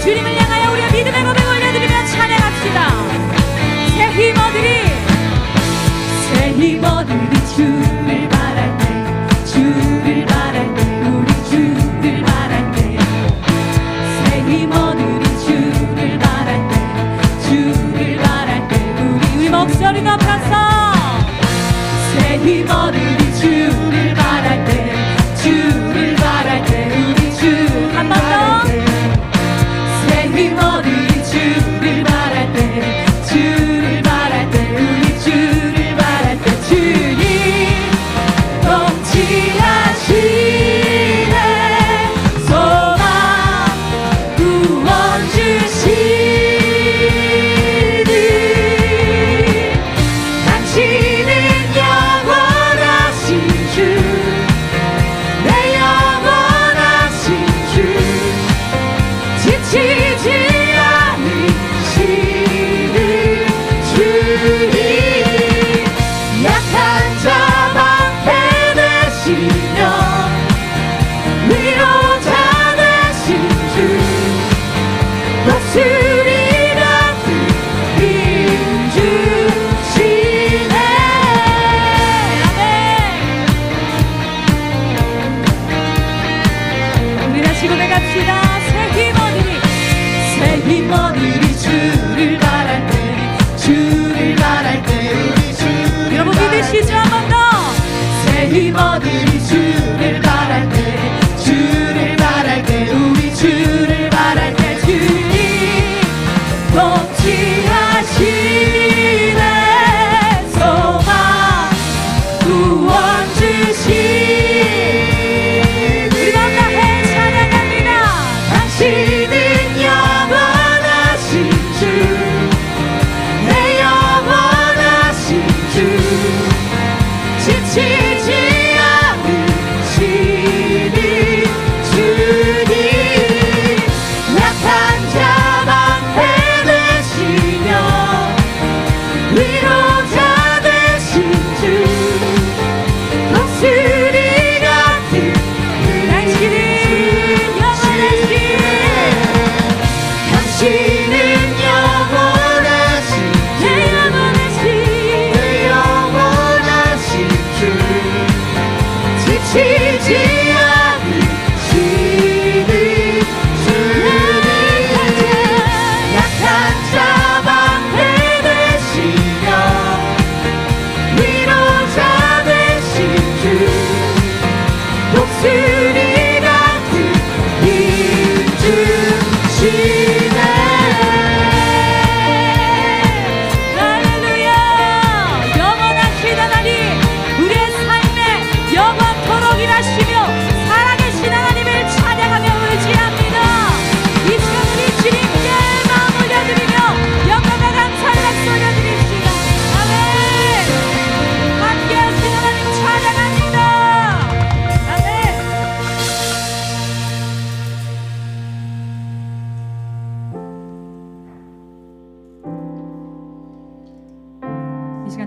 주님을 향하여 우리가 믿음의 고백 올려드리며 찬양합시다. 새 힘 얻으리 주를 바랄 때, 주를 바랄 때, 우리 주를 바랄 때, 새 힘 얻으리 주를 바랄 때, 주를 바랄 때, 우리 목소리 높여서 새 힘 얻으리 주를 바랄 때, 주를 바랄 때, 우리 주 한 번 더 새 힘 얻으리 주를 바랄 때, 주를 바랄 때, 우리 주를 바랄 때, 주님 넘치하시네 소망 구원 주시니 당신은 영원하신 주, 내 영원하신 주, 지치지 힘 얻으리 주를 바랄 때, 주를 바랄 때, 우리 주를 바랄 때, 주님 넘치하시네 소망 구원 주시니 우리 감사해 찬양합니다. 당신은 영원하신 주, 내 영원하신 주, 지치지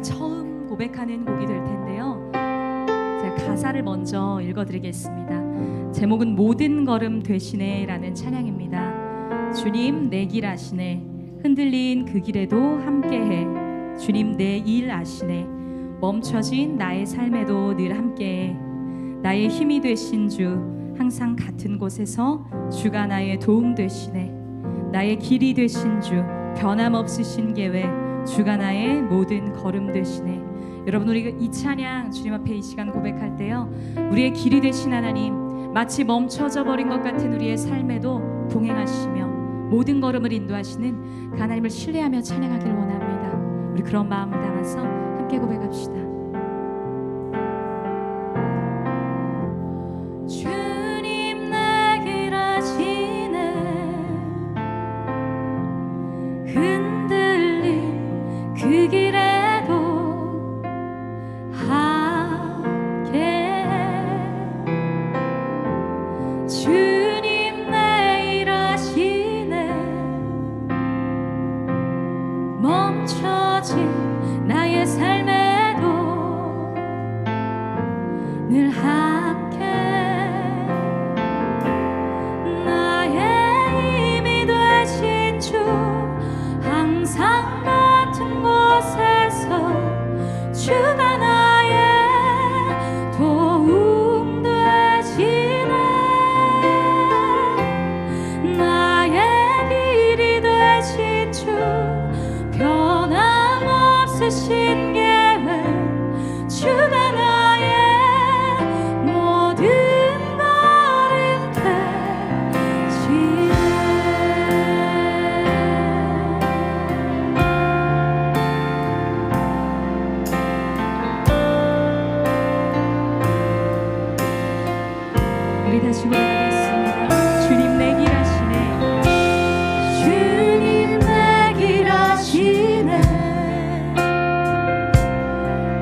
처음 고백하는 곡이 될 텐데요. 제가 가사를 먼저 읽어드리겠습니다. 제목은 모든 걸음 되시네 라는 찬양입니다. 주님 내 길 아시네, 흔들린 그 길에도 함께해. 주님 내 일 아시네, 멈춰진 나의 삶에도 늘 함께해. 나의 힘이 되신 주, 항상 같은 곳에서 주가 나의 도움 되시네. 나의 길이 되신 주, 변함없으신 계획, 주가 나의 모든 걸음 되시네. 여러분, 우리가 이 찬양 주님 앞에 이 시간 고백할 때요, 우리의 길이 되신 하나님, 마치 멈춰져 버린 것 같은 우리의 삶에도 동행하시며 모든 걸음을 인도하시는 그 하나님을 신뢰하며 찬양하길 원합니다. 우리 그런 마음을 담아서 함께 고백합시다. 주님 내 길 아시네, 흔들린 그 길에도 함께해. 주님 내 일 아시네, 멈춰진 나의 삶에도 늘 함께. 나의 힘이 돼 없으신 계획 주가 나의 모든 걸음 되시네. 우리 다시 고백하겠습니다. 주님 내 길 하시네. 주님 내 길 하시네.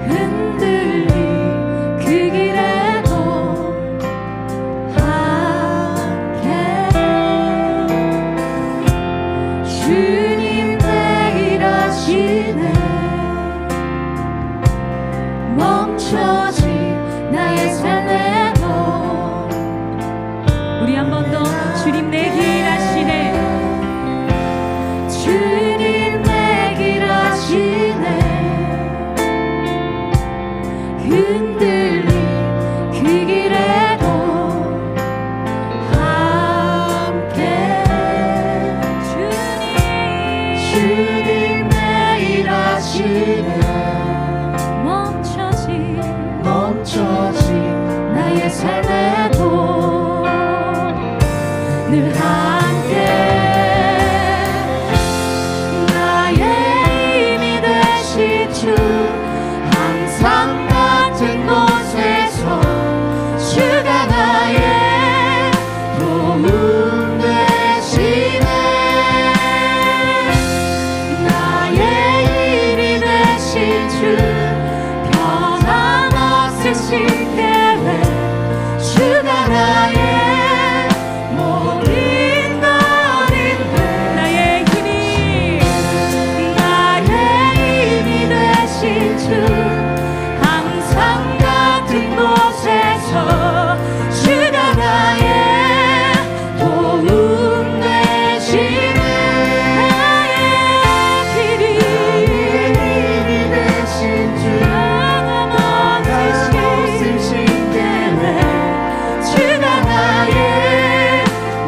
흔들린 그 길에도 함께. 주님 내 길 하시네. 멈춰진 나의 삶에도. 우리 한 번 더. 주님 내 길 하시네. 주님 내 길 하시네. 흔들린 그 길에도 함께. 주님 내 길 하시네. 멈춰진 나의 삶에도 늘 함께. 나의 힘이 되신 주 항상 같은 곳에서 주가 나의 도움 되시네. 나의 힘이 되신 주 변함없으신 계획 주가 나의 항상 같은 곳에서 주가 나의 도움 되시네. 나의 길이 되신 주 없으신 계획 주가 나의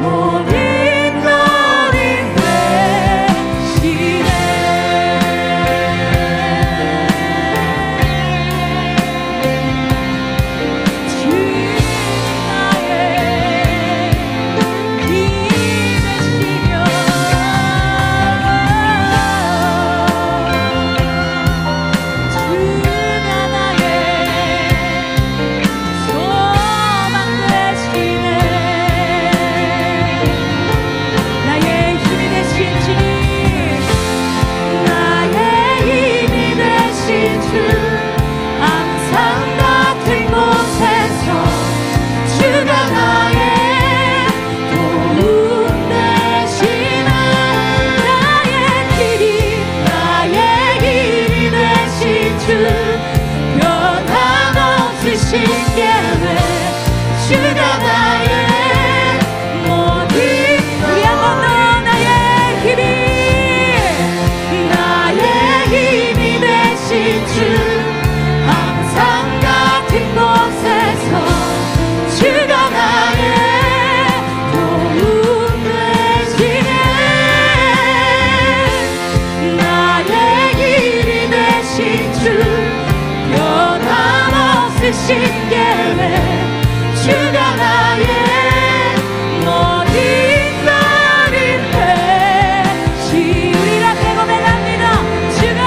모든 걸음 되시네. 변함없으신 계획 주가 나의 모든. 우리 한 번 더. 나의 힘이 되신 주 항상 같은 곳에서 주가 나의 도움 되시네. 나의 힘이 되신 주 변함없으신 계획 주가 나의 모든 걸음 되시. 우리 다 대고 고백합니다. 주가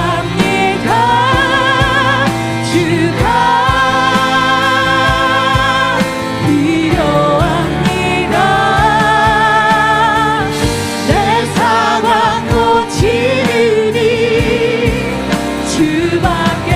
필요합니다. 주가 필요합니다. 내 상황 고치느니 주밖에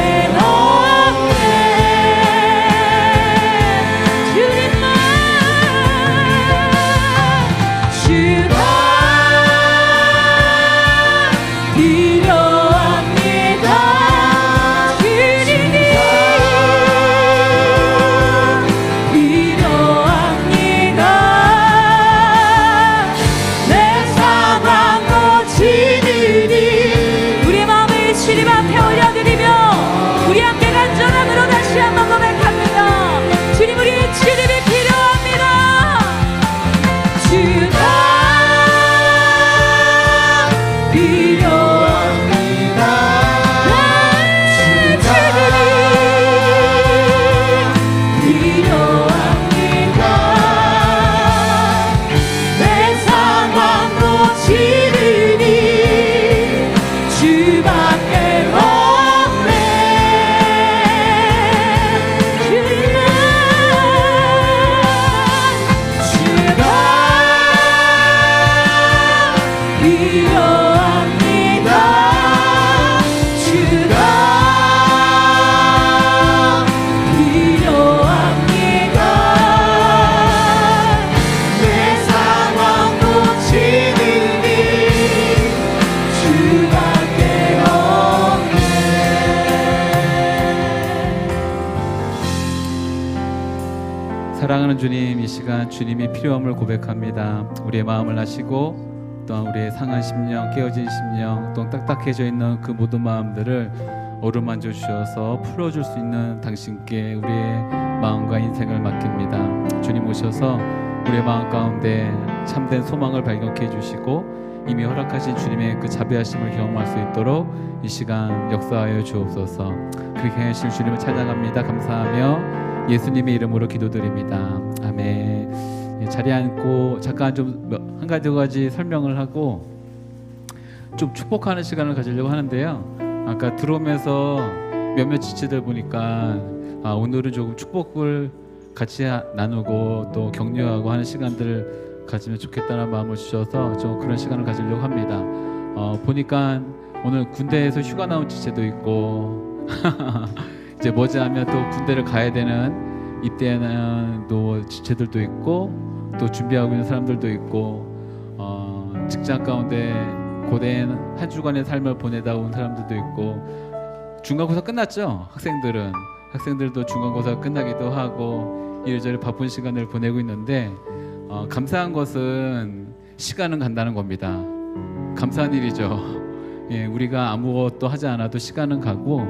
사랑하는 주님, 이 시간 주님의 필요함을 고백합니다. 우리의 마음을 아시고 또한 우리의 상한 심령, 깨어진 심령, 또 딱딱해져 있는 그 모든 마음들을 어루만져 주셔서 풀어줄 수 있는 당신께 우리의 마음과 인생을 맡깁니다. 주님 오셔서 우리의 마음 가운데 참된 소망을 발견케 해주시고 이미 허락하신 주님의 그 자비하심을 경험할 수 있도록 이 시간 역사하여 주옵소서. 그렇게 하실 주님을 찬양합니다. 감사하며 예수님의 이름으로 기도드립니다. 아멘. 자리에 앉고 잠깐 좀 한 가지 설명을 하고 좀 축복하는 시간을 가지려고 하는데요. 아까 들어오면서 몇몇 지체들 보니까 오늘은 조금 축복을 같이 나누고 또 격려하고 하는 시간들을 가지면 좋겠다는 마음을 주셔서 좀 그런 시간을 가지려고 합니다. 보니까 오늘 군대에서 휴가 나온 지체도 있고 이제 머지않으면 또 군대를 가야 되는 입대하는 또 지체들도 있고 또 준비하고 있는 사람들도 있고 직장 가운데 고된 한 주간의 삶을 보내다 온 사람들도 있고 중간고사 끝났죠. 학생들도 중간고사 끝나기도 하고 이래저래 바쁜 시간을 보내고 있는데 감사한 것은 시간은 간다는 겁니다. 감사한 일이죠. 예, 우리가 아무것도 하지 않아도 시간은 가고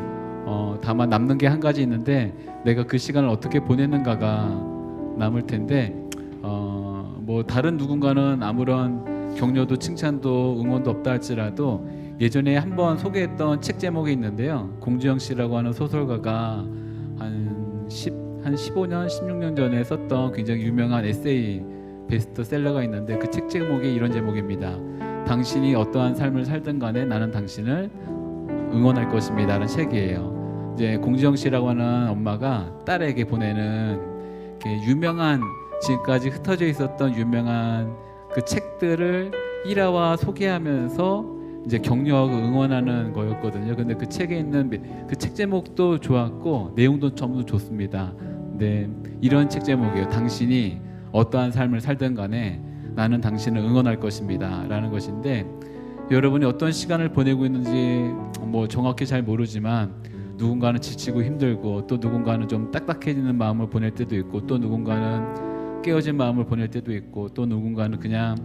다만 남는 게 한 가지 있는데 내가 그 시간을 어떻게 보내는가가 남을 텐데 뭐 다른 누군가는 아무런 격려도 칭찬도 응원도 없다 할지라도 예전에 한번 소개했던 책 제목이 있는데요. 공주영 씨라고 하는 소설가가 한 15년, 16년 전에 썼던 굉장히 유명한 에세이 베스트셀러가 있는데 그 책 제목이 이런 제목입니다. 당신이 어떠한 삶을 살든 간에 나는 당신을 응원할 것입니다 라는 책이에요. 이제 공주영 씨라고 하는 엄마가 딸에게 보내는 유명한 지금까지 흩어져 있었던 유명한 그 책들을 일화와 소개하면서 이제 격려하고 응원하는 거였거든요. 근데 그 책에 있는 그 책 제목도 좋았고 내용도 전부 좋습니다. 근데 이런 책 제목이에요. 당신이 어떠한 삶을 살든 간에 나는 당신을 응원할 것입니다 라는 것인데 여러분이 어떤 시간을 보내고 있는지 뭐 정확히 잘 모르지만 누군가는 지치고 힘들고 또 누군가는 좀 딱딱해지는 마음을 보낼 때도 있고 또 누군가는 깨어진 마음을 보낼 때도 있고 또 누군가는 그냥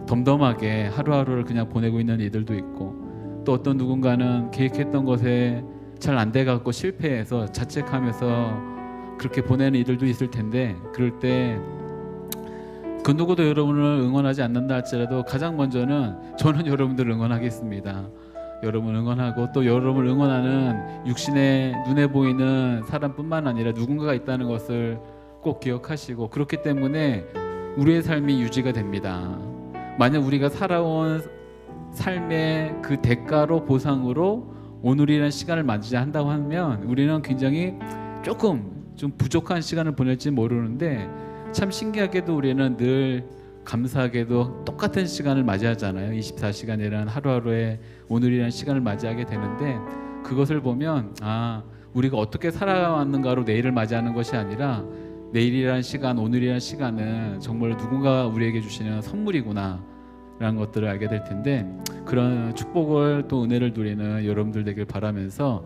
덤덤하게 하루하루를 그냥 보내고 있는 이들도 있고 또 어떤 누군가는 계획했던 것에 잘 안 돼갖고 실패해서 자책하면서 그렇게 보내는 이들도 있을 텐데 그럴 때 그 누구도 여러분을 응원하지 않는다 할지라도 가장 먼저는 저는 여러분들을 응원하겠습니다. 여러분 응원하고 또 여러분을 응원하는 육신의 눈에 보이는 사람뿐만 아니라 누군가가 있다는 것을 꼭 기억하시고 그렇기 때문에 우리의 삶이 유지가 됩니다. 만약 우리가 살아온 삶의 그 대가로 보상으로 오늘이라는 시간을 맞이한다고 하면 우리는 굉장히 조금 좀 부족한 시간을 보낼지 모르는데 참 신기하게도 우리는 늘 감사하게도 똑같은 시간을 맞이하잖아요. 24시간이라는 하루하루의 오늘이라는 시간을 맞이하게 되는데 그것을 보면 우리가 어떻게 살아왔는가로 내일을 맞이하는 것이 아니라 내일이라는 시간, 오늘이라는 시간은 정말 누군가 우리에게 주시는 선물이구나 라는 것들을 알게 될 텐데 그런 축복을 또 은혜를 누리는 여러분들 되길 바라면서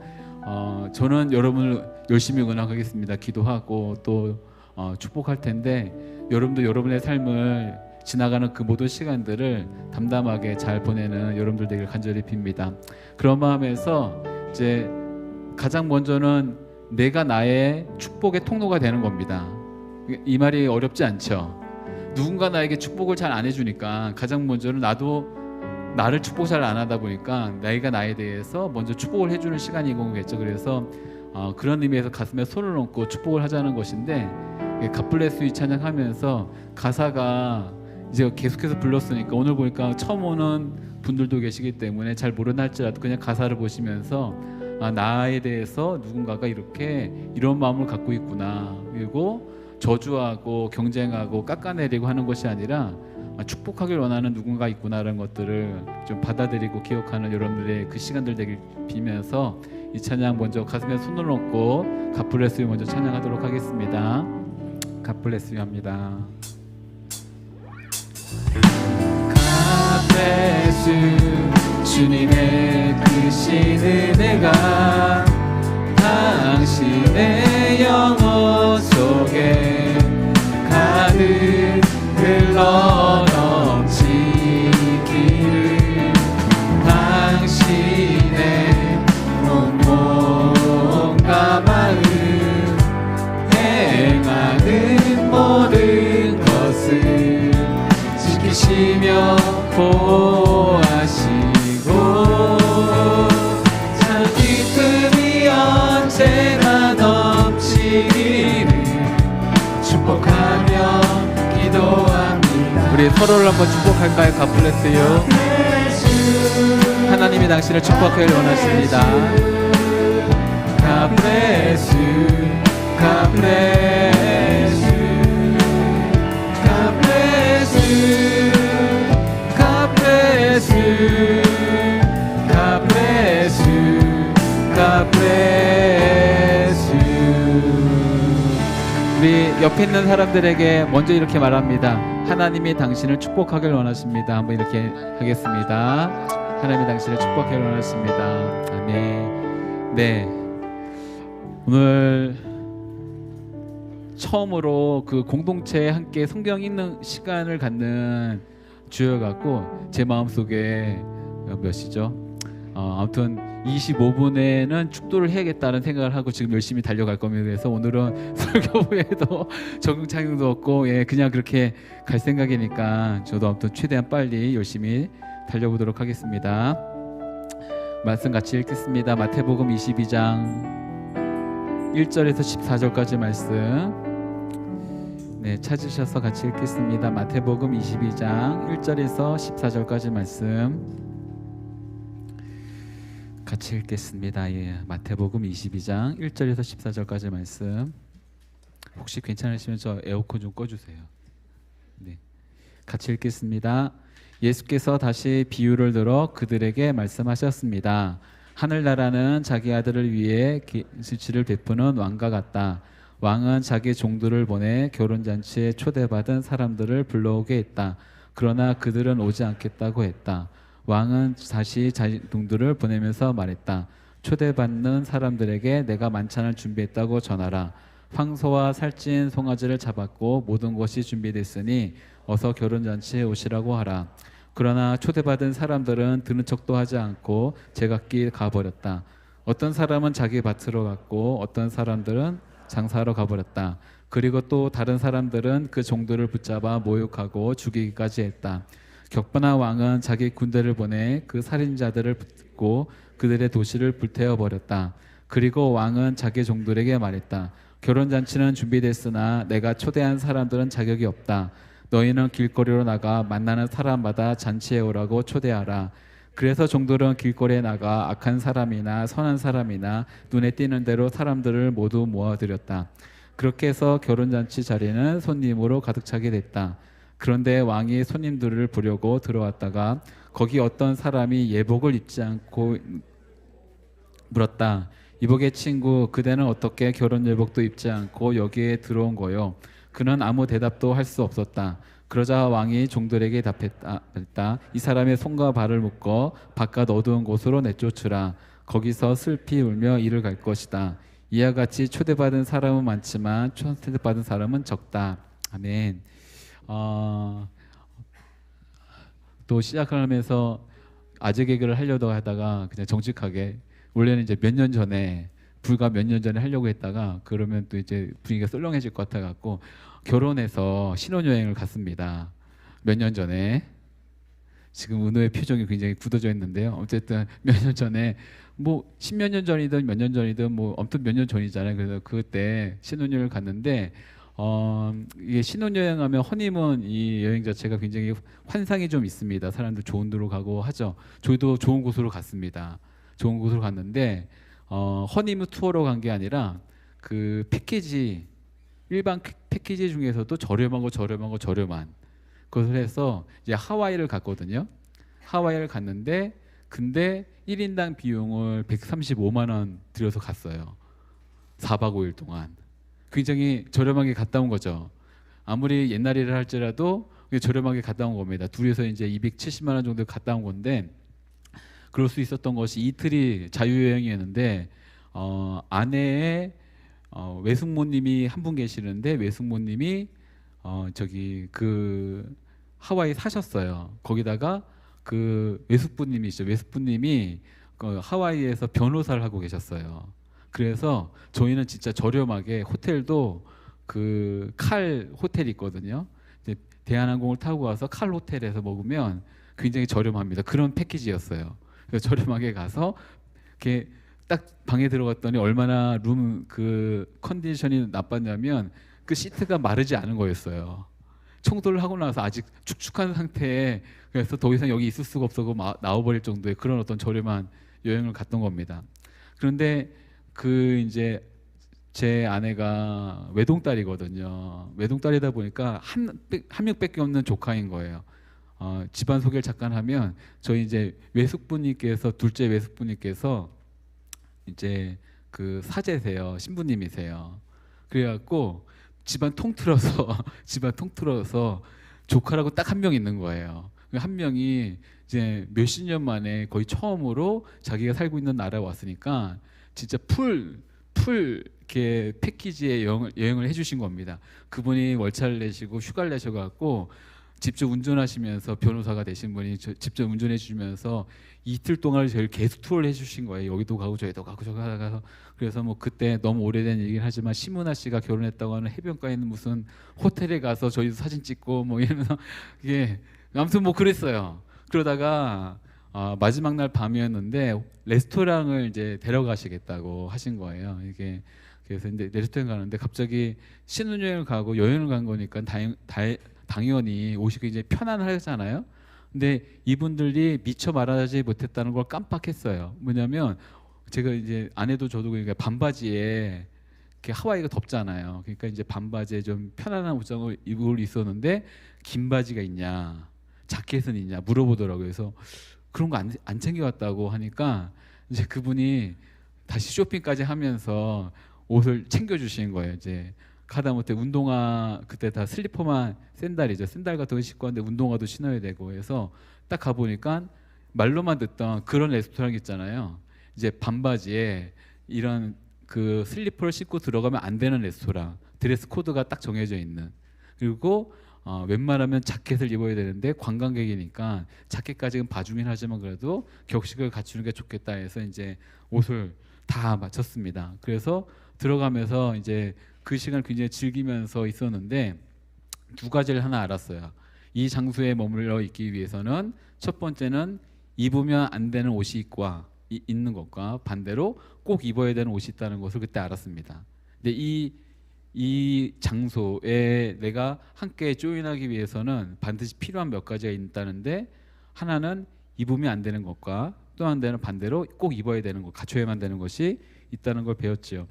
저는 여러분을 열심히 응원하겠습니다. 기도하고 또 축복할 텐데 여러분도 여러분의 삶을 지나가는 그 모든 시간들을 담담하게 잘 보내는 여러분들 되길 간절히 빕니다. 그런 마음에서 이제 가장 먼저는 내가 나의 축복의 통로가 되는 겁니다. 이 말이 어렵지 않죠. 누군가 나에게 축복을 잘 안 해주니까 가장 먼저는 나도 나를 축복 잘 안 하다 보니까 내가 나에 대해서 먼저 축복을 해주는 시간인 거겠죠. 그래서 그런 의미에서 가슴에 손을 얹고 축복을 하자는 것인데 갓블레스 유 찬양하면서 가사가 이제 계속해서 불렀으니까 오늘 보니까 처음 오는 분들도 계시기 때문에 잘 모르나 할지라도 그냥 가사를 보시면서 나에 대해서 누군가가 이런 마음을 갖고 있구나. 그리고 저주하고 경쟁하고 깎아내리고 하는 것이 아니라 축복하길 원하는 누군가 있구나라는 것들을 좀 받아들이고 기억하는 여러분들의 그 시간들 되길 빌면서 이 찬양 먼저 가슴에 손을 얹고 God bless you 먼저 찬양하도록 하겠습니다. God bless you 합니다. God bless you 주님의 크신 은혜가 당신의 영혼 속에 우리 서로를 한번 축복할까요? God bless you. 하나님이 당신을 축복하길 원하십니다. God bless you. God bless you. God bless you. God bless you. God bless you. God bless you. 우리 옆에 있는 사람들에게 먼저 이렇게 말합니다. 하나님이 당신을 축복하길 원하십니다. 한번 이렇게 하겠습니다. 하나님이 당신을 축복하길 원하십니다. 아멘. 네, 오늘 처음으로 그 공동체에 함께 성경 읽는 시간을 갖는 주여갖고 제 마음속에 몇 시죠? 아무튼 25분에는 축도를 해야겠다는 생각을 하고 지금 열심히 달려갈 겁니다. 그래서 오늘은 설교 후에도 적응 착용도 없고 그냥 그렇게 갈 생각이니까 저도 아무튼 최대한 빨리 열심히 달려보도록 하겠습니다. 말씀 같이 읽겠습니다. 마태복음 22장 1절에서 14절까지 말씀 찾으셔서 같이 읽겠습니다. 마태복음 22장 1절에서 14절까지 말씀 같이 읽겠습니다. 마태복음 22장 1절에서 14절까지 말씀. 혹시 괜찮으시면 저 에어컨 좀 꺼주세요. 네, 같이 읽겠습니다. 예수께서 다시 비유를 들어 그들에게 말씀하셨습니다. 하늘나라는 자기 아들을 위해 진치를 베푸는 왕과 같다. 왕은 자기 종들을 보내 결혼잔치에 초대받은 사람들을 불러오게 했다. 그러나 그들은 오지 않겠다고 했다. 왕은 다시 자기 종들을 보내면서 말했다. 초대받는 사람들에게 내가 만찬을 준비했다고 전하라. 황소와 살찐 송아지를 잡았고 모든 것이 준비됐으니 어서 결혼잔치에 오시라고 하라. 그러나 초대받은 사람들은 들은 척도 하지 않고 제각기 가버렸다. 어떤 사람은 자기 밭으로 갔고 어떤 사람들은 장사하러 가버렸다. 그리고 또 다른 사람들은 그 종들을 붙잡아 모욕하고 죽이기까지 했다. 격분한 왕은 자기 군대를 보내 그 살인자들을 붙고 그들의 도시를 불태워 버렸다. 그리고 왕은 자기 종들에게 말했다. 결혼잔치는 준비됐으나 내가 초대한 사람들은 자격이 없다. 너희는 길거리로 나가 만나는 사람마다 잔치에 오라고 초대하라. 그래서 종들은 길거리에 나가 악한 사람이나 선한 사람이나 눈에 띄는 대로 사람들을 모두 모아들였다. 그렇게 해서 결혼잔치 자리는 손님으로 가득 차게 됐다. 그런데 왕이 손님들을 보려고 들어왔다가 거기 어떤 사람이 예복을 입지 않고 물었다. 이복의 친구, 그대는 어떻게 결혼 예복도 입지 않고 여기에 들어온 거요? 그는 아무 대답도 할 수 없었다. 그러자 왕이 종들에게 답했다. 이 사람의 손과 발을 묶어 바깥 어두운 곳으로 내쫓으라. 거기서 슬피 울며 이를 갈 것이다. 이와 같이 초대받은 사람은 많지만 초대받은 사람은 적다. 아멘. 또 시작하면서 아재 개그를 하려고 하다가 그냥 정직하게 원래는 이제 몇 년 전에 불과 몇 년 전에 하려고 했다가 그러면 또 이제 분위기가 썰렁해질 것 같아 갖고 결혼해서 신혼여행을 갔습니다. 몇 년 전에. 지금 은호의 표정이 굉장히 굳어져 있는데요. 어쨌든 몇 년 전에 뭐 십몇 년 전이든 몇 년 전이든 뭐 아무튼 몇 년 전이잖아요. 그래서 그때 신혼여행을 갔는데 이게 신혼여행하면 허니문 이 여행 자체가 굉장히 환상이 좀 있습니다. 사람들 좋은 데로 가고 하죠. 저희도 좋은 곳으로 갔습니다. 좋은 곳으로 갔는데 허니문 투어로 간 게 아니라 그 패키지 일반 패키지 중에서도 저렴한 그것을 해서 이제 하와이를 갔거든요. 하와이를 갔는데 근데 1인당 비용을 135만 원 들여서 갔어요. 4박 5일 동안. 굉장히 저렴하게 갔다 온 거죠. 아무리 옛날 일을 할지라도 저렴하게 갔다 온 겁니다. 둘이서 이제 270만 원 정도 갔다 온 건데 그럴 수 있었던 것이 이틀이 자유여행이었는데 아내의 외숙모님이 한 분 계시는데 외숙모님이 저기 그 하와이 사셨어요. 거기다가 그 외숙부님이시죠. 외숙부님이 그 하와이에서 변호사를 하고 계셨어요. 그래서 저희는 진짜 저렴하게 호텔도 그 칼 호텔이 있거든요. 이제 대한항공을 타고 가서 칼 호텔에서 먹으면 굉장히 저렴합니다. 그런 패키지였어요. 그래서 저렴하게 가서 이렇게 딱 방에 들어갔더니 얼마나 룸 그 컨디션이 나빴냐면 그 시트가 마르지 않은 거였어요. 청소를 하고 나서 아직 축축한 상태에 그래서 더 이상 여기 있을 수가 없어서 나와버릴 정도의 그런 어떤 저렴한 여행을 갔던 겁니다. 그런데 그 이제 제 아내가 외동딸이거든요. 외동딸이다 보니까 한 명밖에 없는 조카인 거예요. 집안 소개를 잠깐 하면 저희 이제 외숙부님께서 둘째 외숙부님께서 이제 그 사제세요. 신부님이세요. 그래갖고 집안 통틀어서 집안 통틀어서 조카라고 딱 한 명 있는 거예요. 한 명이 이제 몇십 년 만에 거의 처음으로 자기가 살고 있는 나라에 왔으니까 진짜 풀 이렇게 패키지의 여행을 해주신 겁니다. 그분이 월차를 내시고 휴가를 내셔갖고 직접 운전하시면서 변호사가 되신 분이 직접 운전해 주시면서 이틀 동안 저희를 계속 투어를 해주신 거예요. 여기도 가고 저기도 가고 저기 가서 그래서 뭐 그때 너무 오래된 얘기를 하지만 심은하 씨가 결혼했다고 하는 해변가에 있는 무슨 호텔에 가서 저희도 사진 찍고 뭐 이러면서 이게 아무튼 뭐 그랬어요. 그러다가 마지막 날 밤이었는데 레스토랑을 이제 데려가시겠다고 하신 거예요. 이게 그래서 이제 레스토랑 가는데 갑자기 신혼여행을 가고 여행을 간 거니까 당연히 옷이 굉장히 편안하잖아요. 근데 이분들이 미처 말하지 못했다는 걸 깜빡했어요. 뭐냐면 제가 이제 아내도 저도 그러니까 반바지에 이렇게 하와이가 덥잖아요. 그러니까 이제 반바지에 좀 편안한 옷장을 입고 있었는데 긴 바지가 있냐, 자켓은 있냐 물어보더라고요. 그래서 그런 거 안 챙겨왔다고 하니까 이제 그분이 다시 쇼핑까지 하면서 옷을 챙겨주신 거예요. 이제 하다못해 운동화 그때 다 슬리퍼만 샌들이죠. 샌들 같은 거 신고 왔는데 운동화도 신어야 되고 해서 딱 가보니까 말로만 듣던 그런 레스토랑 있잖아요. 이제 반바지에 이런 그 슬리퍼를 신고 들어가면 안 되는 레스토랑 드레스 코드가 딱 정해져 있는 그리고 웬만하면 자켓을 입어야 되는데 관광객이니까 자켓까지는 봐주긴 하지만 그래도 격식을 갖추는 게 좋겠다 해서 이제 옷을 다 맞췄습니다. 그래서 들어가면서 이제 그 시간을 굉장히 즐기면서 있었는데 두 가지를 하나 알았어요. 이 장소에 머물러 있기 위해서는 첫 번째는 입으면 안 되는 옷이 있는 것과 반대로 꼭 입어야 되는 옷이 있다는 것을 그때 알았습니다. 근데 이 장소에 내가 함께 조인하기 위해서는 반드시 필요한 몇 가지가 있다는데 하나는 입으면 안 되는 것과 또 한 대는 반대로 꼭 입어야 되는 것, 갖춰야만 되는 것이 있다는 걸 배웠지요.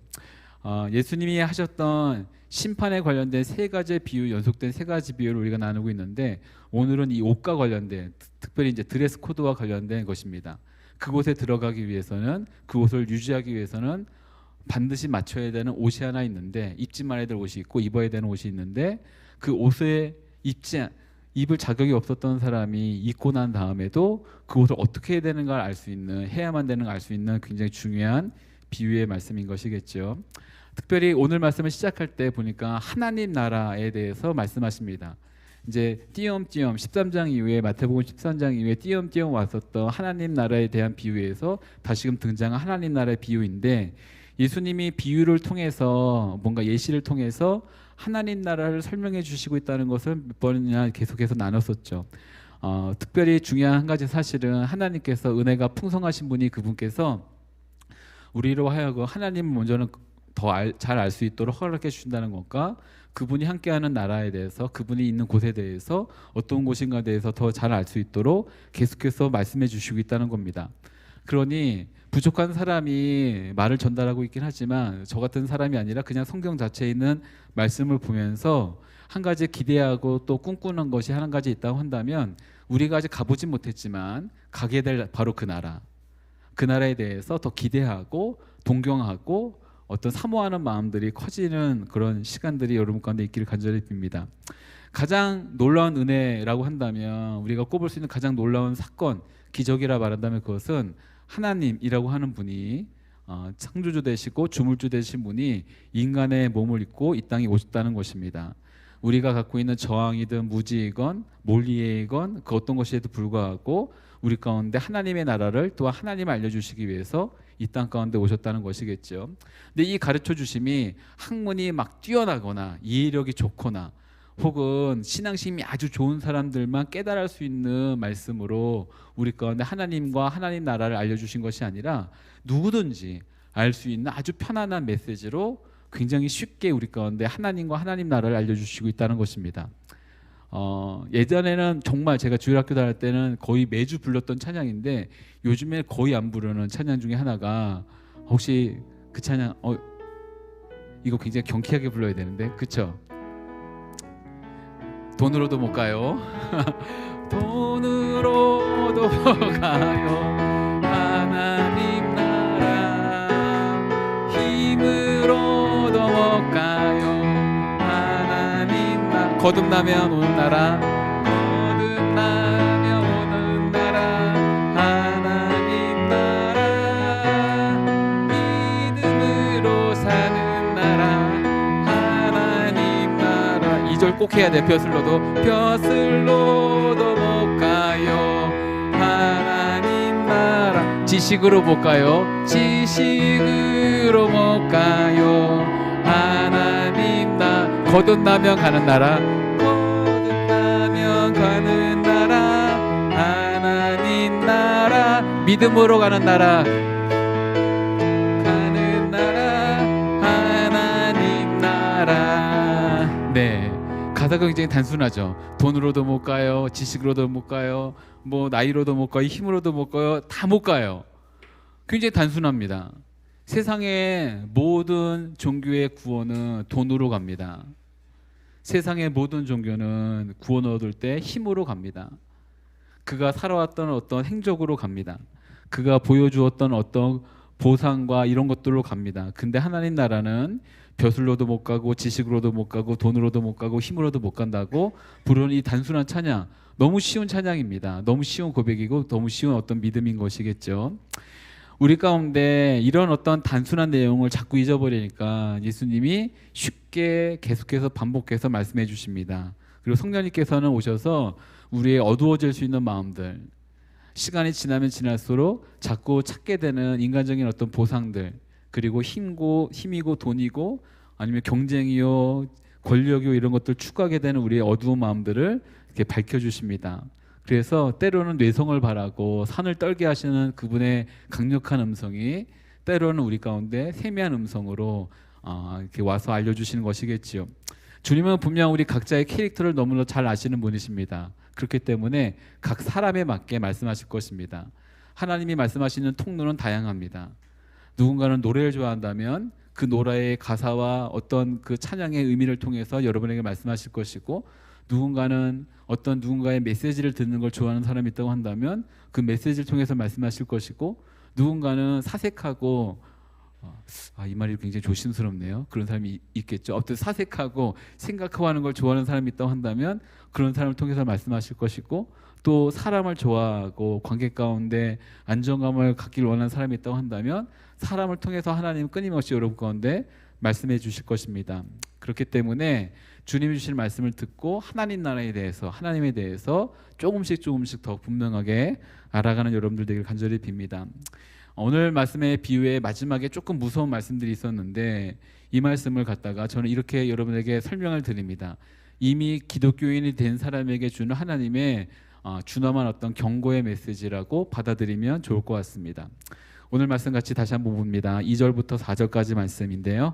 예수님이 하셨던 심판에 관련된 세 가지 비유, 연속된 세 가지 비유를 우리가 나누고 있는데 오늘은 이 옷과 관련된 특별히 이제 드레스 코드와 관련된 것입니다. 그곳에 들어가기 위해서는 그 옷을 유지하기 위해서는 반드시 맞춰야 되는 옷이 하나 있는데 입지 말아야 될 옷이 있고 입어야 되는 옷이 있는데 그 옷에 입을 자격이 없었던 사람이 입고 난 다음에도 그 옷을 어떻게 해야 되는 걸 알 수 있는 해야만 되는 걸 알 수 있는 굉장히 중요한 비유의 말씀인 것이겠죠. 특별히 오늘 말씀을 시작할 때 보니까 하나님 나라에 대해서 말씀하십니다. 이제 띄엄띄엄 13장 이후에 마태복음 13장 이후에 띄엄띄엄 왔었던 하나님 나라에 대한 비유에서 다시금 등장한 하나님 나라의 비유인데 예수님이 비유를 통해서 뭔가 예시를 통해서 하나님 나라를 설명해 주시고 있다는 것을 몇 번이나 계속해서 나눴었죠. 특별히 중요한 한 가지 사실은 하나님께서 은혜가 풍성하신 분이 그분께서 우리로 하여금 하나님을 먼저는 더 잘 알 수 있도록 허락해 주신다는 것과 그분이 함께하는 나라에 대해서 그분이 있는 곳에 대해서 어떤 곳인가에 대해서 더 잘 알 수 있도록 계속해서 말씀해 주시고 있다는 겁니다. 그러니 부족한 사람이 말을 전달하고 있긴 하지만 저 같은 사람이 아니라 그냥 성경 자체에 있는 말씀을 보면서 한 가지 기대하고 또 꿈꾸는 것이 한 가지 있다고 한다면 우리가 아직 가보진 못했지만 가게 될 바로 그 나라에 대해서 더 기대하고 동경하고 어떤 사모하는 마음들이 커지는 그런 시간들이 여러분 가운데 있기를 간절히 빕니다. 가장 놀라운 은혜라고 한다면 우리가 꼽을 수 있는 가장 놀라운 사건, 기적이라 말한다면 그것은 하나님이라고 하는 분이 창조주 되시고 주물주 되신 분이 인간의 몸을 입고 이 땅에 오셨다는 것입니다. 우리가 갖고 있는 저항이든 무지이건 몰리에이건 그 어떤 것에도 불구하고 우리 가운데 하나님의 나라를 또한 하나님을 알려주시기 위해서 이 땅 가운데 오셨다는 것이겠죠. 근데 이 가르쳐 주심이 학문이 막 뛰어나거나 이해력이 좋거나 혹은 신앙심이 아주 좋은 사람들만 깨달을 수 있는 말씀으로 우리 가운데 하나님과 하나님 나라를 알려주신 것이 아니라 누구든지 알 수 있는 아주 편안한 메시지로 굉장히 쉽게 우리 가운데 하나님과 하나님 나라를 알려주시고 있다는 것입니다. 예전에는 정말 제가 주일학교 다닐 때는 거의 매주 불렀던 찬양인데 요즘에 거의 안 부르는 찬양 중에 하나가 혹시 그 찬양 이거 굉장히 경쾌하게 불러야 되는데 그쵸? 돈으로도 못 가요. 돈으로도 못 가요. 하나님 나라 힘으로도 못 가요. 하나님 나라 거듭나면 오는 나라 거듭나면 오는 나라 하나님 나라 믿음으로 사는 나라 하나님 나라 2절 꼭 해야 돼. 벼슬로도 못 가요. 하나님 나라 지식으로 못 가요. 지식으로 못 가요. 하나님 나라 거듭나면 가는 나라 거듭나면 가는 나라 하나님 나라 믿음으로 가는 나라 가는 나라 하나님 나라. 네, 가사가 굉장히 단순하죠. 돈으로도 못 가요. 지식으로도 못 가요. 뭐 나이로도 못 가요. 힘으로도 못 가요. 다 못 가요. 굉장히 단순합니다. 세상의 모든 종교의 구원은 돈으로 갑니다. 세상의 모든 종교는 구원 얻을 때 힘으로 갑니다. 그가 살아왔던 어떤 행적으로 갑니다. 그가 보여주었던 어떤 보상과 이런 것들로 갑니다. 근데 하나님 나라는 벼슬로도 못 가고 지식으로도 못 가고 돈으로도 못 가고 힘으로도 못 간다고 부르는 이 단순한 찬양, 너무 쉬운 찬양입니다. 너무 쉬운 고백이고 너무 쉬운 어떤 믿음인 것이겠죠. 우리 가운데 이런 어떤 단순한 내용을 자꾸 잊어버리니까 예수님이 쉽게 계속해서 반복해서 말씀해 주십니다. 그리고 성령님께서는 오셔서 우리의 어두워질 수 있는 마음들, 시간이 지나면 지날수록 자꾸 찾게 되는 인간적인 어떤 보상들, 그리고 힘이고 돈이고 아니면 경쟁이요 권력이요 이런 것들 추구하게 되는 우리의 어두운 마음들을 이렇게 밝혀주십니다. 그래서 때로는 뇌성을 바라고 산을 떨게 하시는 그분의 강력한 음성이 때로는 우리 가운데 세미한 음성으로 이렇게 와서 알려주시는 것이겠지요. 주님은 분명 우리 각자의 캐릭터를 너무나 잘 아시는 분이십니다. 그렇기 때문에 각 사람에 맞게 말씀하실 것입니다. 하나님이 말씀하시는 통로는 다양합니다. 누군가는 노래를 좋아한다면 그 노래의 가사와 어떤 그 찬양의 의미를 통해서 여러분에게 말씀하실 것이고, 누군가는 어떤 누군가의 메시지를 듣는 걸 좋아하는 사람이 있다고 한다면 그 메시지를 통해서 말씀하실 것이고, 누군가는 사색하고 이 말이 굉장히 조심스럽네요. 그런 사람이 있겠죠. 어떤 사색하고 생각하고 하는 걸 좋아하는 사람이 있다고 한다면 그런 사람을 통해서 말씀하실 것이고, 또 사람을 좋아하고 관계 가운데 안정감을 갖기를 원하는 사람이 있다고 한다면 사람을 통해서 하나님 끊임없이 여러분 가운데 말씀해 주실 것입니다. 그렇기 때문에 주님이 주실 말씀을 듣고 하나님 나라에 대해서, 하나님에 대해서 조금씩 더 분명하게 알아가는 여러분들 되길 간절히 빕니다. 오늘 말씀의 비유의 마지막에 조금 무서운 말씀들이 있었는데 이 말씀을 갖다가 저는 이렇게 여러분에게 설명을 드립니다. 이미 기독교인이 된 사람에게 주는 하나님의 준엄한 어떤 경고의 메시지라고 받아들이면 좋을 것 같습니다. 오늘 말씀 같이 다시 한번 봅니다. 2절부터 4절까지 말씀인데요.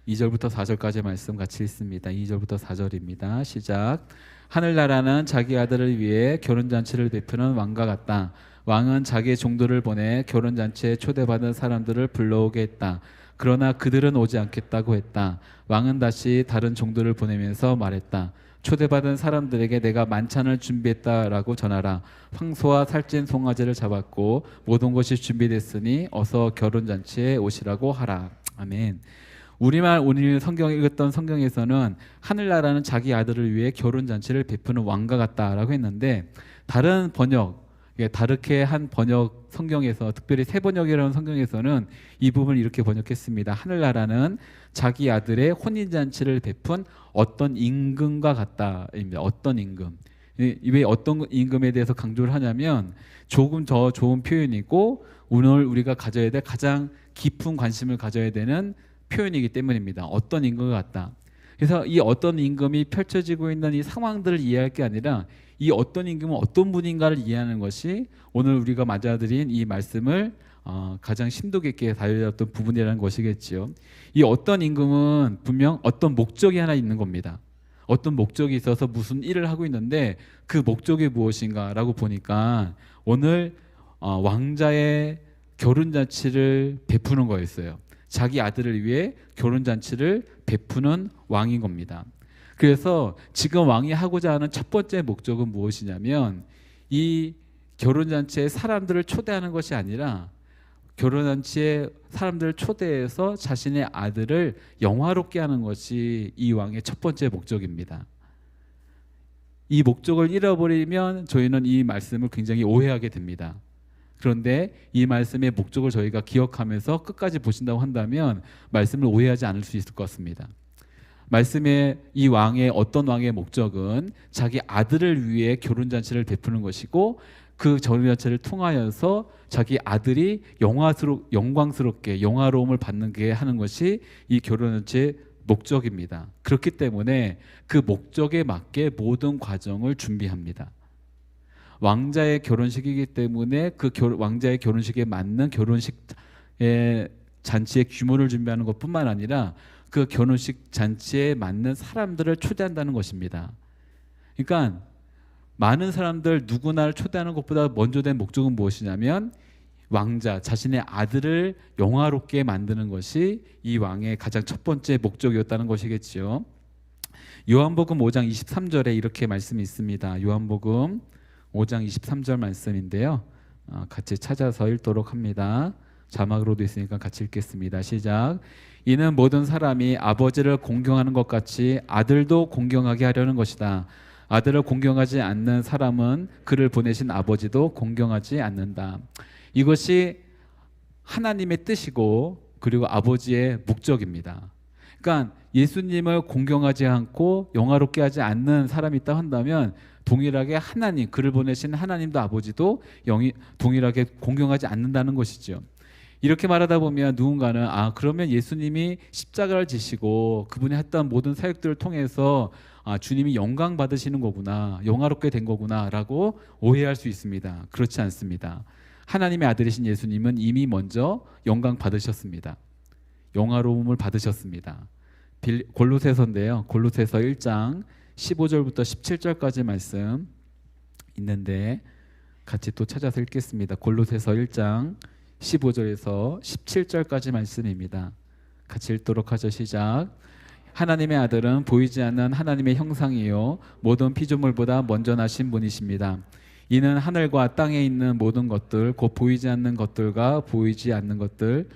2절부터 4절까지 말씀 같이 읽습니다. 2절부터 4절입니다. 시작. 하늘나라는 자기 아들을 위해 결혼잔치를 베푸는 왕과 같다. 왕은 자기 종들을 보내 결혼잔치에 초대받은 사람들을 불러오게 했다. 그러나 그들은 오지 않겠다고 했다. 왕은 다시 다른 종들을 보내면서 말했다. 초대받은 사람들에게 내가 만찬을 준비했다라고 전하라. 황소와 살찐 송아지를 잡았고 모든 것이 준비됐으니 어서 결혼잔치에 오시라고 하라. 아멘. 우리말 오늘 성경 읽었던 성경에서는 하늘나라는 자기 아들을 위해 결혼잔치를 베푸는 왕과 같다라고 했는데, 다른 번역, 다르게 한 번역 성경에서, 특별히 새 번역이라는 성경에서는 이 부분을 이렇게 번역했습니다. 하늘나라는 자기 아들의 혼인잔치를 베푼 어떤 임금과 같다입니다. 어떤 임금. 왜 어떤 임금에 대해서 강조를 하냐면 조금 더 좋은 표현이고 오늘 우리가 가져야 될 가장 깊은 관심을 가져야 되는 표현이기 때문입니다. 어떤 임금과 같다. 그래서 이 어떤 임금이 펼쳐지고 있는 이 상황들을 이해할 게 아니라 이 어떤 임금은 어떤 분인가를 이해하는 것이 오늘 우리가 맞아들인 이 말씀을 가장 심도 깊게 다루었던 부분이라는 것이겠지요. 이 어떤 임금은 분명 어떤 목적이 하나 있는 겁니다. 어떤 목적이 있어서 무슨 일을 하고 있는데 그 목적이 무엇인가라고 보니까 오늘 왕자의 결혼잔치를 베푸는 거였어요. 자기 아들을 위해 결혼잔치를 베푸는 왕인 겁니다. 그래서 지금 왕이 하고자 하는 첫 번째 목적은 무엇이냐면 이 결혼잔치에 사람들을 초대하는 것이 아니라 결혼잔치에 사람들을 초대해서 자신의 아들을 영화롭게 하는 것이 이 왕의 첫 번째 목적입니다. 이 목적을 잃어버리면 저희는 이 말씀을 굉장히 오해하게 됩니다. 그런데 이 말씀의 목적을 저희가 기억하면서 끝까지 보신다고 한다면 말씀을 오해하지 않을 수 있을 것 같습니다. 말씀의 이 왕의 어떤 왕의 목적은 자기 아들을 위해 결혼잔치를 베푸는 것이고 그 결혼잔치를 통하여서 자기 아들이 영광스럽게 영화로움을 받는 게 하는 것이 이 결혼잔치의 목적입니다. 그렇기 때문에 그 목적에 맞게 모든 과정을 준비합니다. 왕자의 결혼식이기 때문에 그 왕자의 결혼식에 맞는 결혼식의 잔치의 규모를 준비하는 것뿐만 아니라 그 결혼식 잔치에 맞는 사람들을 초대한다는 것입니다. 그러니까 많은 사람들 누구나를 초대하는 것보다 먼저 된 목적은 무엇이냐면 왕자 자신의 아들을 영화롭게 만드는 것이 이 왕의 가장 첫 번째 목적이었다는 것이겠지요. 요한복음 5장 23절에 이렇게 말씀이 있습니다. 요한복음 5장 23절 말씀인데요. 같이 찾아서 읽도록 합니다. 자막으로도 있으니까 같이 읽겠습니다. 시작. 이는 모든 사람이 아버지를 공경하는 것 같이 아들도 공경하게 하려는 것이다. 아들을 공경하지 않는 사람은 그를 보내신 아버지도 공경하지 않는다. 이것이 하나님의 뜻이고 그리고 아버지의 목적입니다. 그러니까 예수님을 공경하지 않고 영화롭게 하지 않는 사람이 있다 한다면 동일하게 하나님, 그를 보내신 하나님도 아버지도 동일하게 공경하지 않는다는 것이죠. 이렇게 말하다 보면 누군가는 그러면 예수님이 십자가를 지시고 그분이 했던 모든 사역들을 통해서 주님이 영광 받으시는 거구나, 영화롭게 된 거구나 라고 오해할 수 있습니다. 그렇지 않습니다. 하나님의 아들이신 예수님은 이미 먼저 영광 받으셨습니다. 영화로움을 받으셨습니다. 골로새서인데요. 골로새서 1장 15절부터 17절까지 말씀 있는데 같이 또 찾아서 읽겠습니다. 골로새서 1장 15절에서 17절까지 말씀입니다. 같이 읽도록 하죠. 시작. 하나님의 아들은 보이지 않는 하나님의 형상이요 모든 피조물보다 먼저 나신 분이십니다. 이는 하늘과 땅에 있는 모든 것들 곧 보이지 않는 것들과 보이지 않는 것들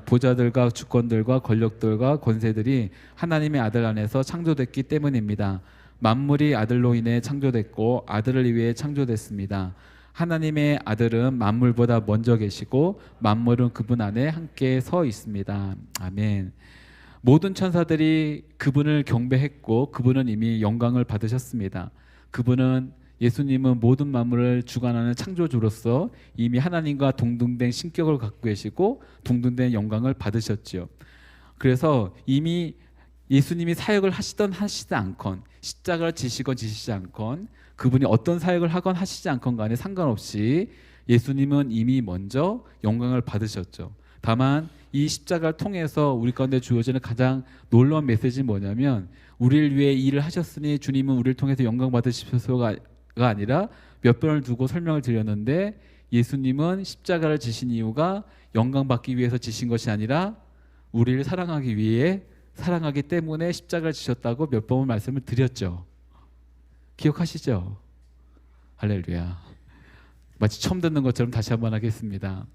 보좌들과 주권들과 권력들과 권세들이 하나님의 아들 안에서 창조됐기 때문입니다. 만물이 아들로 인해 창조됐고 아들을 위해 창조됐습니다. 하나님의 아들은 만물보다 먼저 계시고 만물은 그분 안에 함께 서 있습니다. 아멘. 모든 천사들이 그분을 경배했고 그분은 이미 영광을 받으셨습니다. 그분은 예수님은 모든 만물을 주관하는 창조주로서 이미 하나님과 동등된 신격을 갖고 계시고 동등된 영광을 받으셨죠. 그래서 이미 예수님이 사역을 하시든 하시지 않건 십자가를 지시건 지시지 않건 그분이 어떤 사역을 하건 하시지 않건 간에 상관없이 예수님은 이미 먼저 영광을 받으셨죠. 다만 이 십자가를 통해서 우리 가운데 주어지는 가장 놀라운 메시지는 뭐냐면 우리를 위해 일을 하셨으니 주님은 우리를 통해서 영광 받으시소서가 아니라 몇 번을 두고 설명을 드렸는데 예수님은 십자가를 지신 이유가 영광 받기 위해서 지신 것이 아니라 우리를 사랑하기 위해 사랑하기 때문에 십자가를 지셨다고 몇 번을 말씀을 드렸죠. 기억하시죠? 할렐루야. 마치 처음 듣는 것처럼 다시 한번 하겠습니다.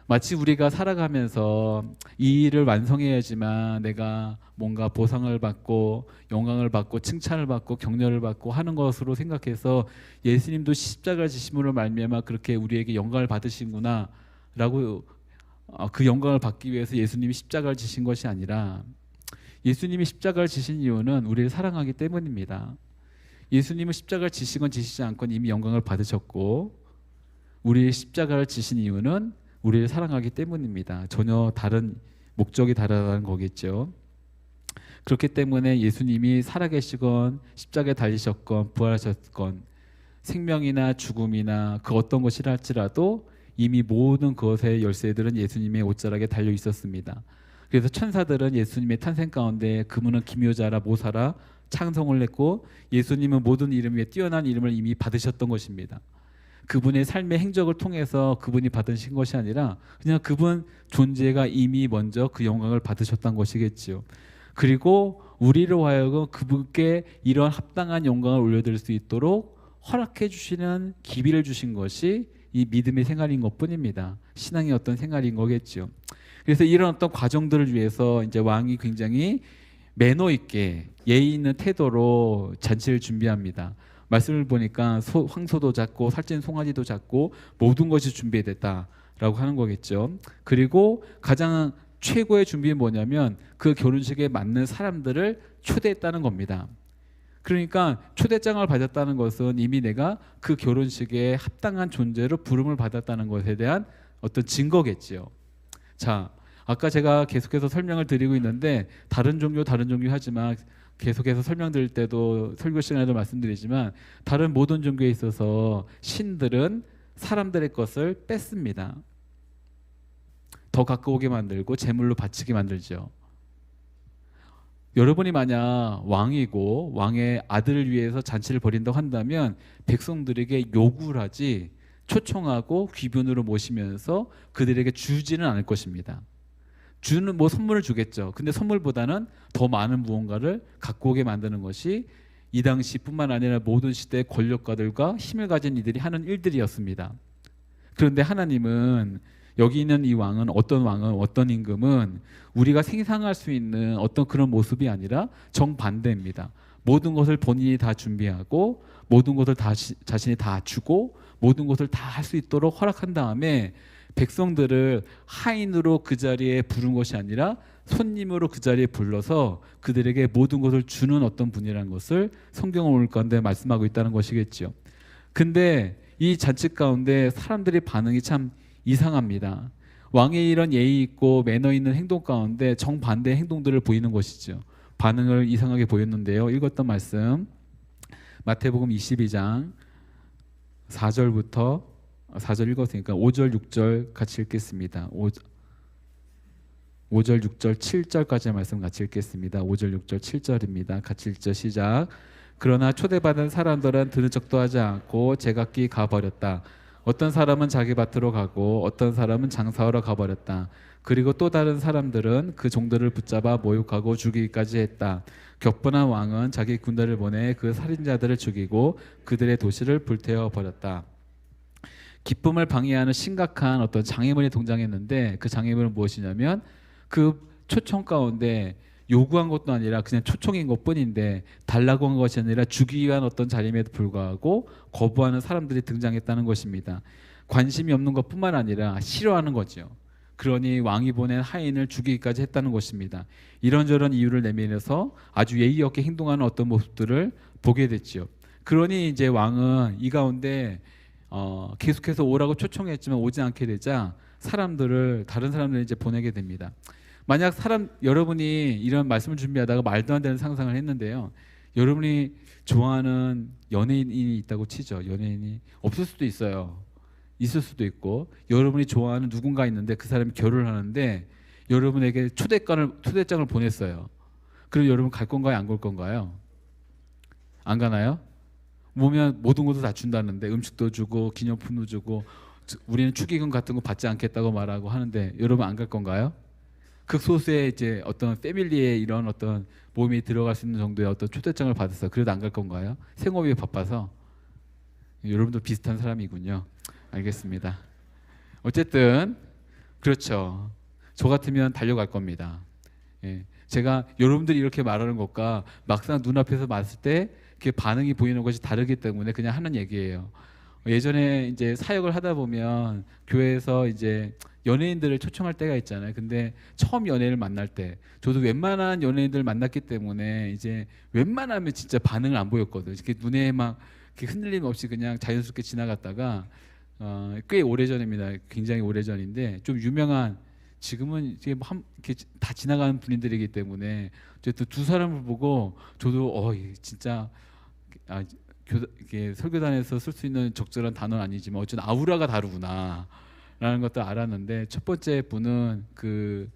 마치 우리가 살아가면서 이 일을 완성해야지만 내가 뭔가 보상을 받고 영광을 받고 칭찬을 받고 격려를 받고 하는 것으로 생각해서 예수님도 십자가를 지심으로 말미암아 그렇게 우리에게 영광을 받으신구나 라고 그 영광을 받기 위해서 예수님이 십자가를 지신 것이 아니라 예수님이 십자가를 지신 이유는 우리를 사랑하기 때문입니다. 예수님은 십자가를 지시건 지시지 않건 이미 영광을 받으셨고 우리의 십자가를 지신 이유는 우리를 사랑하기 때문입니다. 전혀 다른 목적이 다르다는 거겠죠. 그렇기 때문에 예수님이 살아계시건 십자가에 달리셨건 부활하셨건 생명이나 죽음이나 그 어떤 것이라 할지라도 이미 모든 그것의 열쇠들은 예수님의 옷자락에 달려 있었습니다. 그래서 천사들은 예수님의 탄생 가운데 그분은 기묘자라 모사라 찬송을 했고 예수님은 모든 이름 위에 뛰어난 이름을 이미 받으셨던 것입니다. 그분의 삶의 행적을 통해서 그분이 받으신 것이 아니라 그냥 그분 존재가 이미 먼저 그 영광을 받으셨던 것이겠지요. 그리고 우리로 하여금 그분께 이런 합당한 영광을 올려드릴 수 있도록 허락해 주시는 기비를 주신 것이 이 믿음의 생활인 것뿐입니다. 신앙의 어떤 생활인 거겠죠. 그래서 이런 어떤 과정들을 위해서 이제 왕이 굉장히 매너 있게 예의 있는 태도로 잔치를 준비합니다. 말씀을 보니까 황소도 잡고 살찐 송아지도 잡고 모든 것이 준비됐다라고 하는 거겠죠. 그리고 가장 최고의 준비는 뭐냐면 그 결혼식에 맞는 사람들을 초대했다는 겁니다. 그러니까 초대장을 받았다는 것은 이미 내가 그 결혼식에 합당한 존재로 부름을 받았다는 것에 대한 어떤 증거겠지요. 자, 아까 제가 계속해서 설명을 드리고 있는데 다른 종교 하지만 계속해서 설명드릴 때도 설교 시간에도 말씀드리지만 다른 모든 종교에 있어서 신들은 사람들의 것을 뺐습니다. 더 가까우게 만들고 제물로 바치게 만들죠. 여러분이 만약 왕이고 왕의 아들을 위해서 잔치를 벌인다고 한다면 백성들에게 요구를 하지 초청하고 귀변으로 모시면서 그들에게 주지는 않을 것입니다. 주는 뭐 선물을 주겠죠. 근데 선물보다는 더 많은 무언가를 갖고 오게 만드는 것이 이 당시뿐만 아니라 모든 시대의 권력가들과 힘을 가진 이들이 하는 일들이었습니다. 그런데 하나님은 여기 있는 이 왕은 어떤 임금은 우리가 생상할 수 있는 어떤 그런 모습이 아니라 정반대입니다. 모든 것을 본인이 다 준비하고 모든 것을 다 자신이 다 주고 모든 것을 다 할 수 있도록 허락한 다음에 백성들을 하인으로 그 자리에 부른 것이 아니라 손님으로 그 자리에 불러서 그들에게 모든 것을 주는 어떤 분이라는 것을 성경은 오늘 가운데 말씀하고 있다는 것이겠죠. 근데 이 잔치 가운데 사람들의 반응이 참 이상합니다. 왕의 이런 예의 있고 매너 있는 행동 가운데 정반대의 행동들을 보이는 것이죠. 반응을 이상하게 보였는데요. 읽었던 말씀 마태복음 22장 4절 읽었으니까 5절 6절 같이 읽겠습니다. 5절 6절 7절까지의 말씀 같이 읽겠습니다. 5절 6절 7절입니다. 같이 읽죠. 시작. 그러나 초대받은 사람들은 들은 척도 하지 않고 제각기 가버렸다. 어떤 사람은 자기 밭으로 가고 어떤 사람은 장사하러 가버렸다. 그리고 또 다른 사람들은 그 종들을 붙잡아 모욕하고 죽이기까지 했다. 격분한 왕은 자기 군대를 보내 그 살인자들을 죽이고 그들의 도시를 불태워 버렸다. 기쁨을 방해하는 심각한 어떤 장애물이 등장했는데 그 장애물은 무엇이냐면 그 초청 가운데 요구한 것도 아니라 그냥 초청인 것뿐인데 달라고 한 것이 아니라 주기 위한 어떤 자림에도 불구하고 거부하는 사람들이 등장했다는 것입니다. 관심이 없는 것뿐만 아니라 싫어하는 거죠. 그러니 왕이 보낸 하인을 죽이기까지 했다는 것입니다. 이런저런 이유를 내밀어서 아주 예의 없게 행동하는 어떤 모습들을 보게 됐죠. 그러니 이제 왕은 이 가운데 계속해서 오라고 초청했지만 오지 않게 되자 다른 사람들을 이제 보내게 됩니다. 만약 여러분이 이런 말씀을 준비하다가 말도 안 되는 상상을 했는데요. 여러분이 좋아하는 연예인이 있다고 치죠. 연예인이 없을 수도 있어요. 있을 수도 있고 여러분이 좋아하는 누군가 있는데 그 사람이 결혼을 하는데 여러분에게 초대장을 보냈어요. 그럼 여러분 갈 건가요? 안 갈 건가요? 안 가나요? 오면 모든 것도 다 준다는데 음식도 주고 기념품도 주고 우리는 축의금 같은 거 받지 않겠다고 말하고 하는데 여러분 안 갈 건가요? 극소수의 이제 어떤 패밀리에 이런 어떤 모임이 들어갈 수 있는 정도의 어떤 초대장을 받았어. 그래도 안 갈 건가요? 생업이 바빠서. 여러분도 비슷한 사람이군요. 알겠습니다. 어쨌든 그렇죠. 저 같으면 달려갈 겁니다. 예. 제가 여러분들이 이렇게 말하는 것과 막상 눈앞에서 봤을 때 그 반응이 보이는 것이 다르기 때문에 그냥 하는 얘기예요. 예전에 이제 사역을 하다 보면 교회에서 이제 연예인들을 초청할 때가 있잖아요. 근데 처음 연예인을 만날 때 저도 웬만한 연예인들 만났기 때문에 이제 웬만하면 진짜 반응을 안 보였거든요. 이렇게 눈에 막 이렇게 흔들림 없이 그냥 자연스럽게 지나갔다가 꽤 오래전입니다. 굉장히 오래전인데 좀 유명한 지금은 이게 이렇게 다 지나가는 분들이기 때문에 어쨌든 두 사람을 보고 저도 진짜 이게 설교단에서 쓸 수 있는 적절한 단어는 아니지만 어쨌든 아우라가 다르구나라는 것도 알았는데 첫 번째 분은 그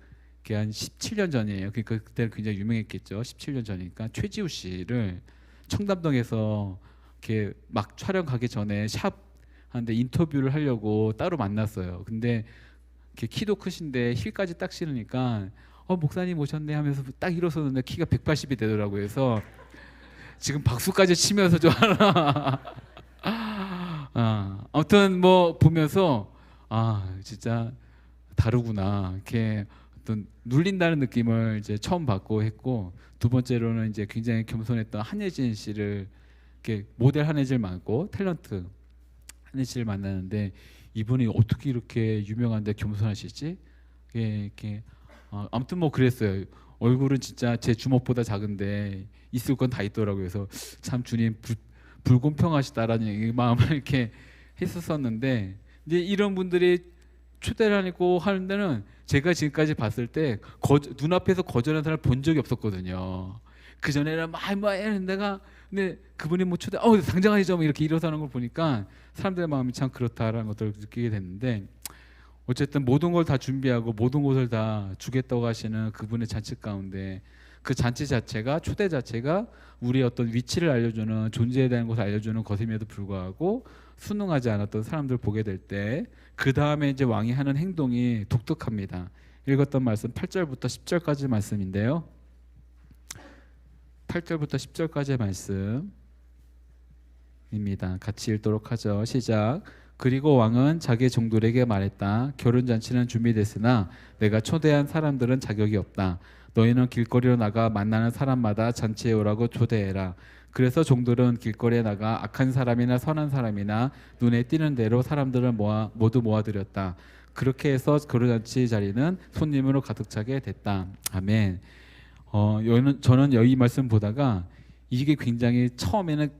그게 한 17년 전이에요. 그러니까 그때는 굉장히 유명했겠죠. 17년 전이니까 최지우 씨를 청담동에서 이렇게 막 촬영 가기 전에 샵 하는데 인터뷰를 하려고 따로 만났어요. 근데 이렇게 키도 크신데 힐까지 딱 신으니까 목사님 오셨네 하면서 딱 일어섰는데 키가 180이 되더라고요. 그래서 지금 박수까지 치면서 좀 하나. 아무튼 뭐 보면서 진짜 다르구나. 이렇게 어떤 눌린다는 느낌을 이제 처음 받고 했고, 두 번째로는 이제 굉장히 겸손했던 한예진 씨를 이렇게 모델 한예진을 만나고 탤런트 한예진 씨를 만나는데 이분이 어떻게 이렇게 유명한데 겸손하시지? 이렇게 아무튼 뭐 그랬어요. 얼굴은 진짜 제 주먹보다 작은데 있을 건 다 있더라고요. 그래서 참 주님 불공평하시다라는 마음을 이렇게 했었었는데, 이제 이런 분들이 초대를 하고 하는 데는 제가 지금까지 봤을 때 눈앞에서 거절한 사람을 본 적이 없었거든요. 그 전에는 막 이런 데가, 근데 그분이 뭐 초대 당장 하시죠 뭐 이렇게 일어서는 걸 보니까 사람들의 마음이 참 그렇다라는 것들을 느끼게 됐는데, 어쨌든 모든 걸 다 준비하고 모든 것을 다 주겠다고 하시는 그분의 잔치 가운데 그 잔치 자체가, 초대 자체가 우리의 어떤 위치를 알려주는, 존재에 대한 것을 알려주는 것임에도 불구하고 순응하지 않았던 사람들 보게 될 때 그 다음에 이제 왕이 하는 행동이 독특합니다. 읽었던 말씀 8절부터 10절까지 말씀인데요. 8절부터 10절까지의 말씀입니다. 같이 읽도록 하죠. 시작. 그리고 왕은 자기 종들에게 말했다. 결혼잔치는 준비됐으나 내가 초대한 사람들은 자격이 없다. 너희는 길거리로 나가 만나는 사람마다 잔치에 오라고 초대해라. 그래서 종들은 길거리에 나가 악한 사람이나 선한 사람이나 눈에 띄는 대로 사람들을 모두 모아들였다. 그렇게 해서 결혼잔치 자리는 손님으로 가득 차게 됐다. 아멘. 저는 이 말씀 보다가 이게 굉장히 처음에는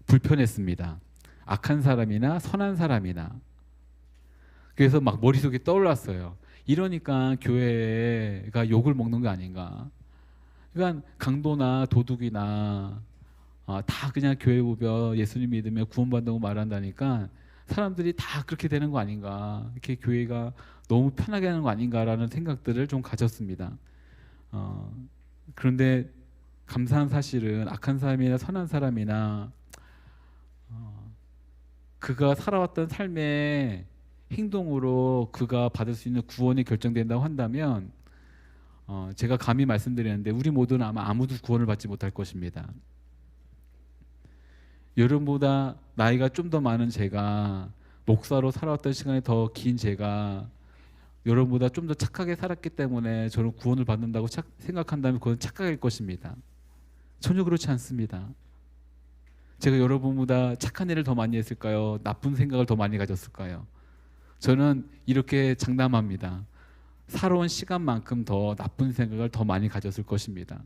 불편했습니다. 악한 사람이나 선한 사람이나. 그래서 막 머릿속에 떠올랐어요. 이러니까 교회가 욕을 먹는 거 아닌가. 그러니까 강도나 도둑이나 다 그냥 교회 오며 예수님 믿으며 구원받는다고 말한다니까 사람들이 다 그렇게 되는 거 아닌가. 이렇게 교회가 너무 편하게 하는 거 아닌가라는 생각들을 좀 가졌습니다. 그런데 감사한 사실은 악한 사람이나 선한 사람이나 그가 살아왔던 삶의 행동으로 그가 받을 수 있는 구원이 결정된다고 한다면 제가 감히 말씀드리는데 우리 모두는 아마 아무도 구원을 받지 못할 것입니다. 여러분보다 나이가 좀 더 많은 제가, 목사로 살아왔던 시간이 더 긴 제가 여러분보다 좀 더 착하게 살았기 때문에 저는 구원을 받는다고 생각한다면 그건 착각일 것입니다. 전혀 그렇지 않습니다. 제가 여러분보다 착한 일을 더 많이 했을까요? 나쁜 생각을 더 많이 가졌을까요? 저는 이렇게 장담합니다. 살아온 시간만큼 더 나쁜 생각을 더 많이 가졌을 것입니다.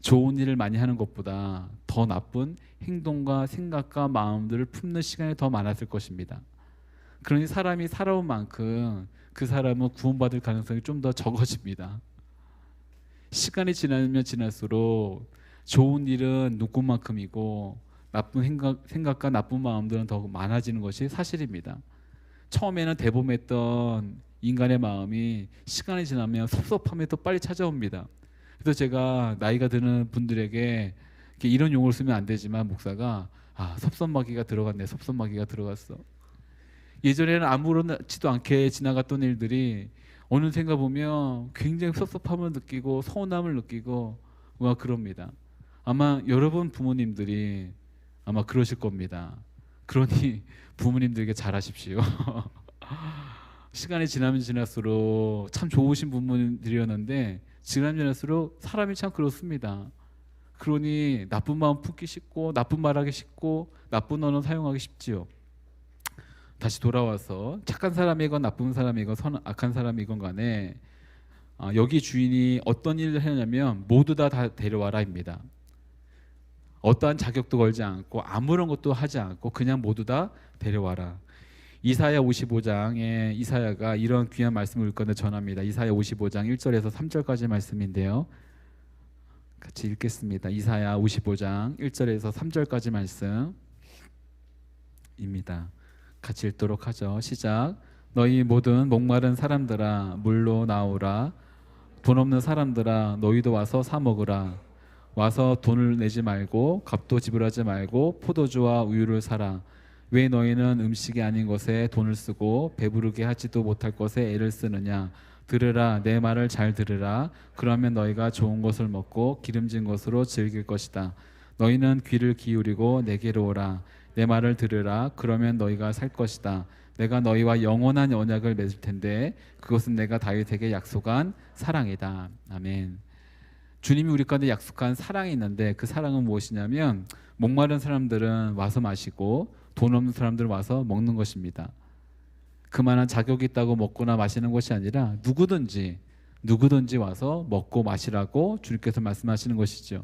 좋은 일을 많이 하는 것보다 더 나쁜 행동과 생각과 마음들을 품는 시간이 더 많았을 것입니다. 그러니 사람이 살아온 만큼 그 사람은 구원받을 가능성이 좀 더 적어집니다. 시간이 지나면 지날수록 좋은 일은 누구만큼이고 나쁜 생각과 나쁜 마음들은 더 많아지는 것이 사실입니다. 처음에는 대범했던 인간의 마음이 시간이 지나면 섭섭함이 더 빨리 찾아옵니다. 그래서 제가 나이가 드는 분들에게 이런 용어를 쓰면 안 되지만 목사가 섭섭마귀가 들어갔네, 섭섭마귀가 들어갔어. 예전에는 아무렇지도 않게 지나갔던 일들이 어느샌가 보면 굉장히 섭섭함을 느끼고 서운함을 느끼고 그럽니다. 아마 여러분 부모님들이 아마 그러실 겁니다. 그러니 부모님들에게 잘하십시오. 시간이 지나면 지날수록 참 좋으신 부모님들이었는데 지나면 지날수록 사람이 참 그렇습니다. 그러니 나쁜 마음 품기 쉽고 나쁜 말하기 쉽고 나쁜 언어 사용하기 쉽지요. 다시 돌아와서 착한 사람이건 나쁜 사람이건 악한 사람이건 간에 여기 주인이 어떤 일을 했냐면 모두 다 데려와라입니다. 어떠한 자격도 걸지 않고 아무런 것도 하지 않고 그냥 모두 다 데려와라. 이사야 55장에 이사야가 이런 귀한 말씀을 읽건데 전합니다. 이사야 55장 1절에서 3절까지 말씀인데요. 같이 읽겠습니다. 이사야 55장 1절에서 3절까지 말씀입니다. 같이 읽도록 하죠. 시작. 너희 모든 목마른 사람들아 물로 나오라. 돈 없는 사람들아 너희도 와서 사 먹으라. 와서 돈을 내지 말고 값도 지불하지 말고 포도주와 우유를 사라. 왜 너희는 음식이 아닌 것에 돈을 쓰고 배부르게 하지도 못할 것에 애를 쓰느냐. 들으라, 내 말을 잘 들으라. 그러면 너희가 좋은 것을 먹고 기름진 것으로 즐길 것이다. 너희는 귀를 기울이고 내게로 오라. 내 말을 들으라. 그러면 너희가 살 것이다. 내가 너희와 영원한 언약을 맺을 텐데 그것은 내가 다윗에게 약속한 사랑이다. 아멘. 주님이 우리 가운데 약속한 사랑이 있는데 그 사랑은 무엇이냐면 목마른 사람들은 와서 마시고 돈 없는 사람들은 와서 먹는 것입니다. 그만한 자격이 있다고 먹거나 마시는 것이 아니라 누구든지 와서 먹고 마시라고 주님께서 말씀하시는 것이죠.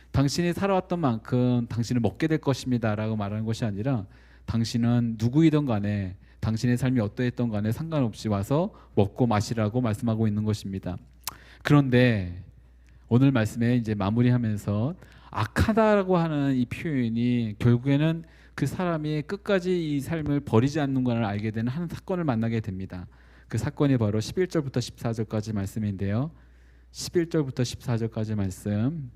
당신이 살아왔던 만큼 당신을 먹게 될 것입니다 라고 말하는 것이 아니라 당신은 누구이든 간에 당신의 삶이 어떠했던 간에 상관없이 와서 먹고 마시라고 말씀하고 있는 것입니다. 그런데 오늘 말씀에 이제 마무리하면서 악하다라고 하는 이 표현이 결국에는 그 사람이 끝까지 이 삶을 버리지 않는 것을 알게 되는 한 사건을 만나게 됩니다. 그 사건이 바로 11절부터 14절까지 말씀인데요. 11절부터 14절까지 말씀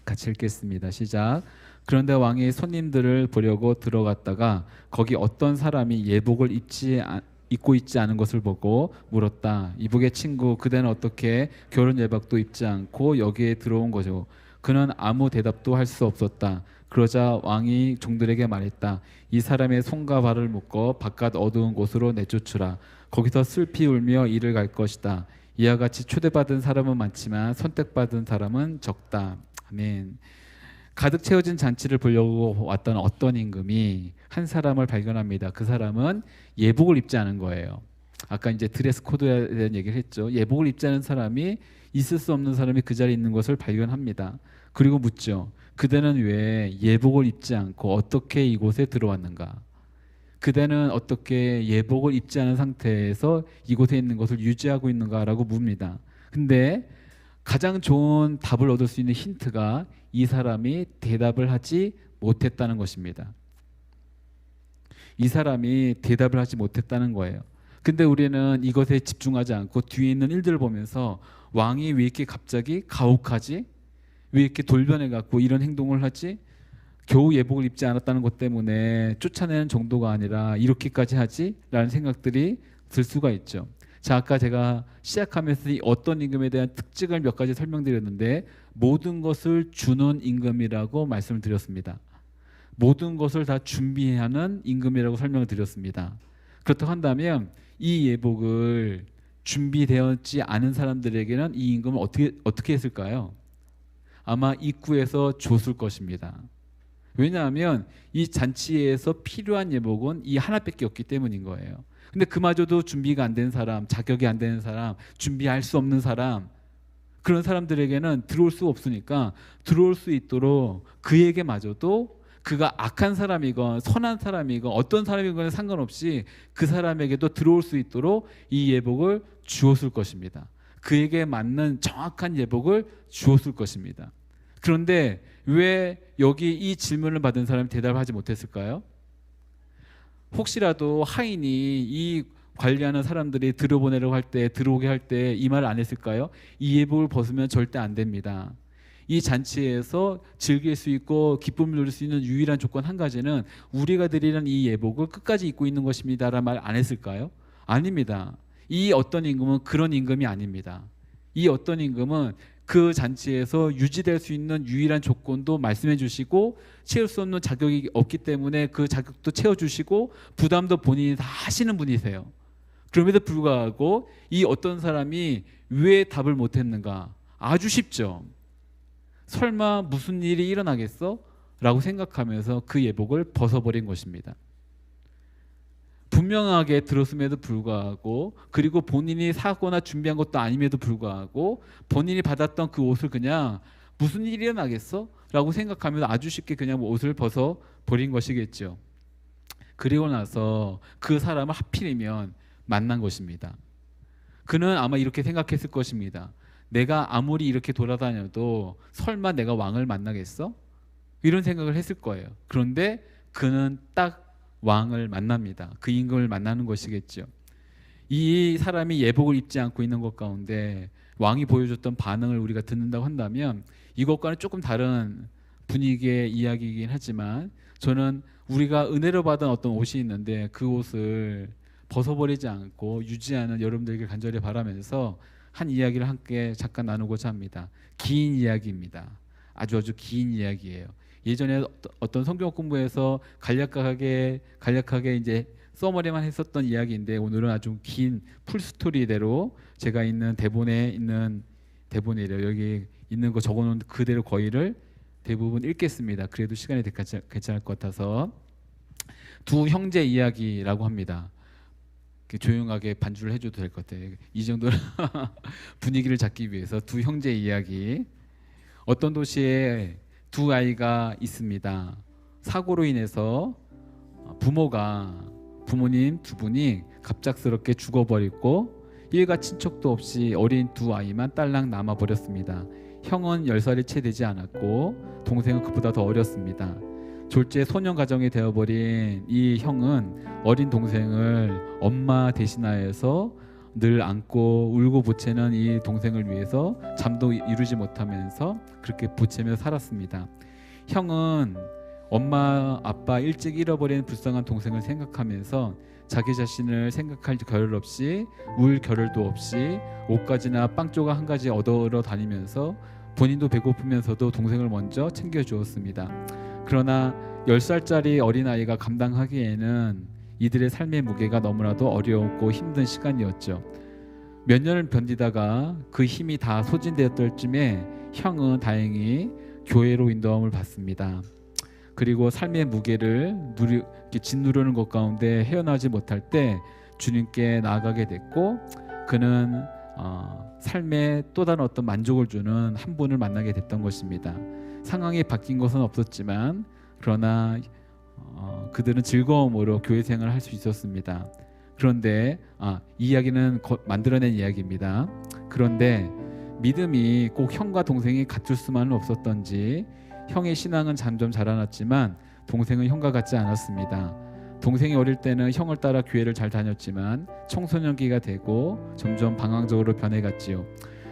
같이 읽겠습니다. 시작. 그런데 왕이 손님들을 보려고 들어갔다가 거기 어떤 사람이 예복을 입고 있지 않은 것을 보고 물었다. 이복의 친구, 그대는 어떻게 결혼 예복도 입지 않고 여기에 들어온 거죠? 그는 아무 대답도 할 수 없었다. 그러자 왕이 종들에게 말했다. 이 사람의 손과 발을 묶어 바깥 어두운 곳으로 내쫓으라. 거기서 슬피 울며 이를 갈 것이다. 이와 같이 초대받은 사람은 많지만 선택받은 사람은 적다. 아멘. 가득 채워진 잔치를 보려고 왔던 어떤 임금이 한 사람을 발견합니다. 그 사람은 예복을 입지 않은 거예요. 아까 이제 드레스 코드에 대한 얘기를 했죠. 예복을 입지 않은 사람이 있을 수 없는 사람이 그 자리에 있는 것을 발견합니다. 그리고 묻죠. 그대는 왜 예복을 입지 않고 어떻게 이곳에 들어왔는가? 그대는 어떻게 예복을 입지 않은 상태에서 이곳에 있는 것을 유지하고 있는가라고 묻습니다. 근데 가장 좋은 답을 얻을 수 있는 힌트가 이 사람이 대답을 하지 못했다는 것입니다. 이 사람이 대답을 하지 못했다는 거예요. 근데 우리는 이것에 집중하지 않고 뒤에 있는 일들을 보면서 왕이 왜 이렇게 갑자기 가혹하지? 왜 이렇게 돌변해 갖고 이런 행동을 하지? 겨우 예복을 입지 않았다는 것 때문에 쫓아내는 정도가 아니라 이렇게까지 하지? 라는 생각들이 들 수가 있죠. 자, 아까 제가 시작하면서 이 어떤 임금에 대한 특징을 몇 가지 설명드렸는데 모든 것을 주는 임금이라고 말씀을 드렸습니다. 모든 것을 다 준비하는 임금이라고 설명을 드렸습니다. 그렇다고 한다면 이 예복을 준비되었지 않은 사람들에게는 이 임금은 어떻게 했을까요? 아마 입구에서 줬을 것입니다. 왜냐하면 이 잔치에서 필요한 예복은 이 하나밖에 없기 때문인 거예요. 근데 그마저도 준비가 안 된 사람, 자격이 안 되는 사람, 준비할 수 없는 사람, 그런 사람들에게는 들어올 수 없으니까 들어올 수 있도록 그에게마저도 그가 악한 사람이건 선한 사람이건 어떤 사람이건 상관없이 그 사람에게도 들어올 수 있도록 이 예복을 주었을 것입니다. 그에게 맞는 정확한 예복을 주었을 것입니다. 그런데 왜 여기 이 질문을 받은 사람이 대답하지 못했을까요? 혹시라도 하인이 이 관리하는 사람들이 들어보내려고 할 때, 들어오게 할 때 이 말을 안 했을까요? 이 예복을 벗으면 절대 안 됩니다. 이 잔치에서 즐길 수 있고 기쁨을 누릴 수 있는 유일한 조건 한 가지는 우리가 드리는 이 예복을 끝까지 입고 있는 것입니다 라는 말 안 했을까요? 아닙니다. 이 어떤 임금은 그런 임금이 아닙니다. 이 어떤 임금은 그 잔치에서 유지될 수 있는 유일한 조건도 말씀해 주시고 채울 수 없는 자격이 없기 때문에 그 자격도 채워주시고 부담도 본인이 다 하시는 분이세요. 그럼에도 불구하고 이 어떤 사람이 왜 답을 못했는가? 아주 쉽죠. 설마 무슨 일이 일어나겠어? 라고 생각하면서 그 예복을 벗어버린 것입니다. 분명하게 들었음에도 불구하고 그리고 본인이 사거나 준비한 것도 아님에도 불구하고 본인이 받았던 그 옷을 그냥 무슨 일이 일어나겠어? 라고 생각하면서 아주 쉽게 그냥 옷을 벗어버린 것이겠죠. 그리고 나서 그 사람을 하필이면 만난 것입니다. 그는 아마 이렇게 생각했을 것입니다. 내가 아무리 이렇게 돌아다녀도 설마 내가 왕을 만나겠어? 이런 생각을 했을 거예요. 그런데 그는 딱 왕을 만납니다. 그 임금을 만나는 것이겠죠. 이 사람이 예복을 입지 않고 있는 것 가운데 왕이 보여줬던 반응을 우리가 듣는다고 한다면 이것과는 조금 다른 분위기의 이야기이긴 하지만 저는 우리가 은혜로 받은 어떤 옷이 있는데 그 옷을 벗어버리지 않고 유지하는 여러분들에게 간절히 바라면서 한 이야기를 함께 잠깐 나누고자 합니다. 긴 이야기입니다. 아주 긴 이야기예요. 예전에 어떤 성경 공부에서 간략하게 이제 써머리만 했었던 이야기인데 오늘은 아주 긴 풀스토리대로 제가 있는 대본에 있는 대본이래요. 여기 있는 거 적어놓은 그대로 거의를 대부분 읽겠습니다. 그래도 시간이 괜찮을 것 같아서 두 형제 이야기라고 합니다. 조용하게 반주를 해줘도 될 것 같아요. 이 정도는 분위기를 잡기 위해서 두 형제 이야기. 어떤 도시에 두 아이가 있습니다. 사고로 인해서 부모님 두 분이 갑작스럽게 죽어버리고 일가 친척도 없이 어린 두 아이만 딸랑 남아버렸습니다. 형은 10살이 채 되지 않았고 동생은 그보다 더 어렸습니다. 졸지에 소년 가정이 되어버린 이 형은 어린 동생을 엄마 대신하여서 늘 안고 울고 보채는 이 동생을 위해서 잠도 이루지 못하면서 그렇게 보채며 살았습니다. 형은 엄마 아빠 일찍 잃어버린 불쌍한 동생을 생각하면서 자기 자신을 생각할 겨를 없이 울 겨를도 없이 옷가지나 빵 조각 한 가지 얻어 다니면서 본인도 배고프면서도 동생을 먼저 챙겨주었습니다. 그러나 10살짜리 어린아이가 감당하기에는 이들의 삶의 무게가 너무나도 어려웠고 힘든 시간이었죠. 몇 년을 견디다가 그 힘이 다 소진되었을 쯤에 형은 다행히 교회로 인도함을 받습니다. 그리고 삶의 무게를 짓누르는 것 가운데 헤어나지 못할 때 주님께 나아가게 됐고 그는 삶에 또 다른 어떤 만족을 주는 한 분을 만나게 됐던 것입니다. 상황이 바뀐 것은 없었지만 그러나 그들은 즐거움으로 교회 생활을 할 수 있었습니다. 그런데 이 이야기는 만들어낸 이야기입니다. 그런데 믿음이 꼭 형과 동생이 같을 수만은 없었던지 형의 신앙은 점점 자라났지만 동생은 형과 같지 않았습니다. 동생이 어릴 때는 형을 따라 교회를 잘 다녔지만 청소년기가 되고 점점 방황적으로 변해갔지요.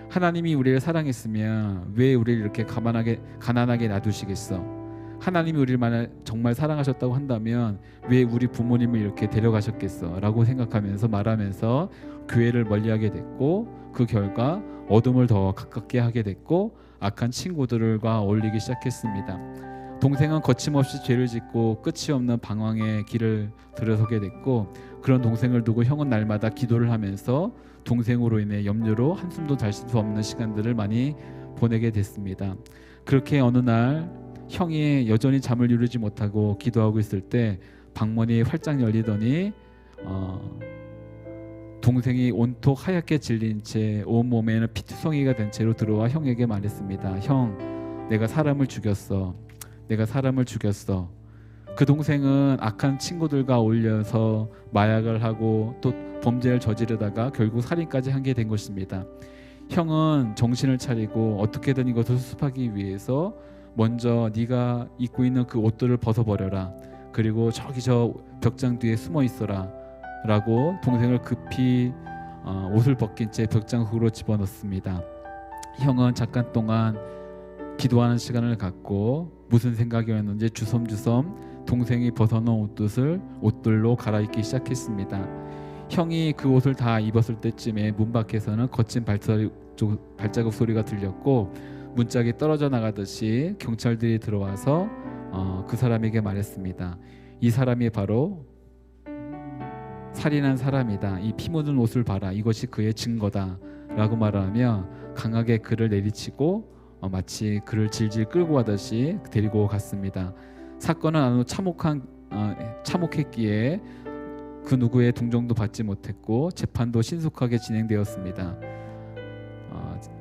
하나님이 우리를 사랑했으면 왜 우리를 이렇게 가난하게 놔두시겠어? 하나님이 우리를 정말 사랑하셨다고 한다면 왜 우리 부모님을 이렇게 데려가셨겠어? 라고 생각하면서 말하면서 교회를 멀리하게 됐고 그 결과 어둠을 더 가깝게 하게 됐고 악한 친구들과 어울리기 시작했습니다. 동생은 거침없이 죄를 짓고 끝이 없는 방황의 길을 들어서게 됐고 그런 동생을 두고 형은 날마다 기도를 하면서 동생으로 인해 염려로 한숨도 잘 수 없는 시간들을 많이 보내게 됐습니다. 그렇게 어느 날 형이 여전히 잠을 이루지 못하고 기도하고 있을 때 방문이 활짝 열리더니 동생이 온통 하얗게 질린 채 온몸에는 피투성이가 된 채로 들어와 형에게 말했습니다. 형, 내가 사람을 죽였어. 그 동생은 악한 친구들과 어울려서 마약을 하고 또 범죄를 저지르다가 결국 살인까지 하게 된 것입니다. 형은 정신을 차리고 어떻게든 이것을 수습하기 위해서 먼저 네가 입고 있는 그 옷들을 벗어버려라. 그리고 저기 저 벽장 뒤에 숨어 있어라 라고 동생을 급히 옷을 벗긴 채 벽장 속으로 집어넣습니다. 형은 잠깐 동안 기도하는 시간을 갖고 무슨 생각이었는지 주섬주섬 동생이 벗어놓은 옷들로 갈아입기 시작했습니다. 형이 그 옷을 다 입었을 때쯤에 문 밖에서는 거친 발자국 소리가 들렸고 문짝이 떨어져 나가듯이 경찰들이 들어와서 그 사람에게 말했습니다. 이 사람이 바로 살인한 사람이다. 이 피 묻은 옷을 봐라. 이것이 그의 증거다 라고 말하며 강하게 그를 내리치고 마치 그를 질질 끌고 가듯이 데리고 갔습니다. 사건은 아주 참혹했기에 그 누구의 동정도 받지 못했고 재판도 신속하게 진행되었습니다.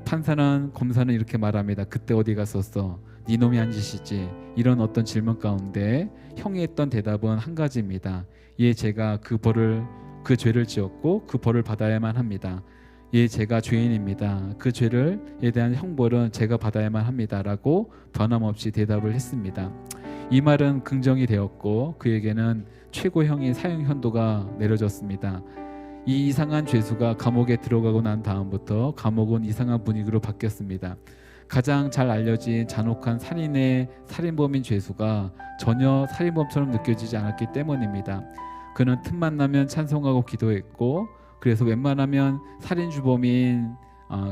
판사는 검사는 이렇게 말합니다. 그때 어디 갔었어? 네 놈이 한 짓이지. 이런 어떤 질문 가운데 형이 했던 대답은 한 가지입니다. 예, 제가 그 죄를 지었고 그 벌을 받아야만 합니다. 예, 제가 죄인입니다. 그 죄에 대한 형벌은 제가 받아야만 합니다. 라고 변함없이 대답을 했습니다. 이 말은 긍정이 되었고 그에게는 최고형의 사형 현도가 내려졌습니다. 이 이상한 죄수가 감옥에 들어가고 난 다음부터 감옥은 이상한 분위기로 바뀌었습니다. 가장 잘 알려진 잔혹한 살인의 살인범인 죄수가 전혀 살인범처럼 느껴지지 않았기 때문입니다. 그는 틈만 나면 찬송하고 기도했고, 그래서 웬만하면 살인주범인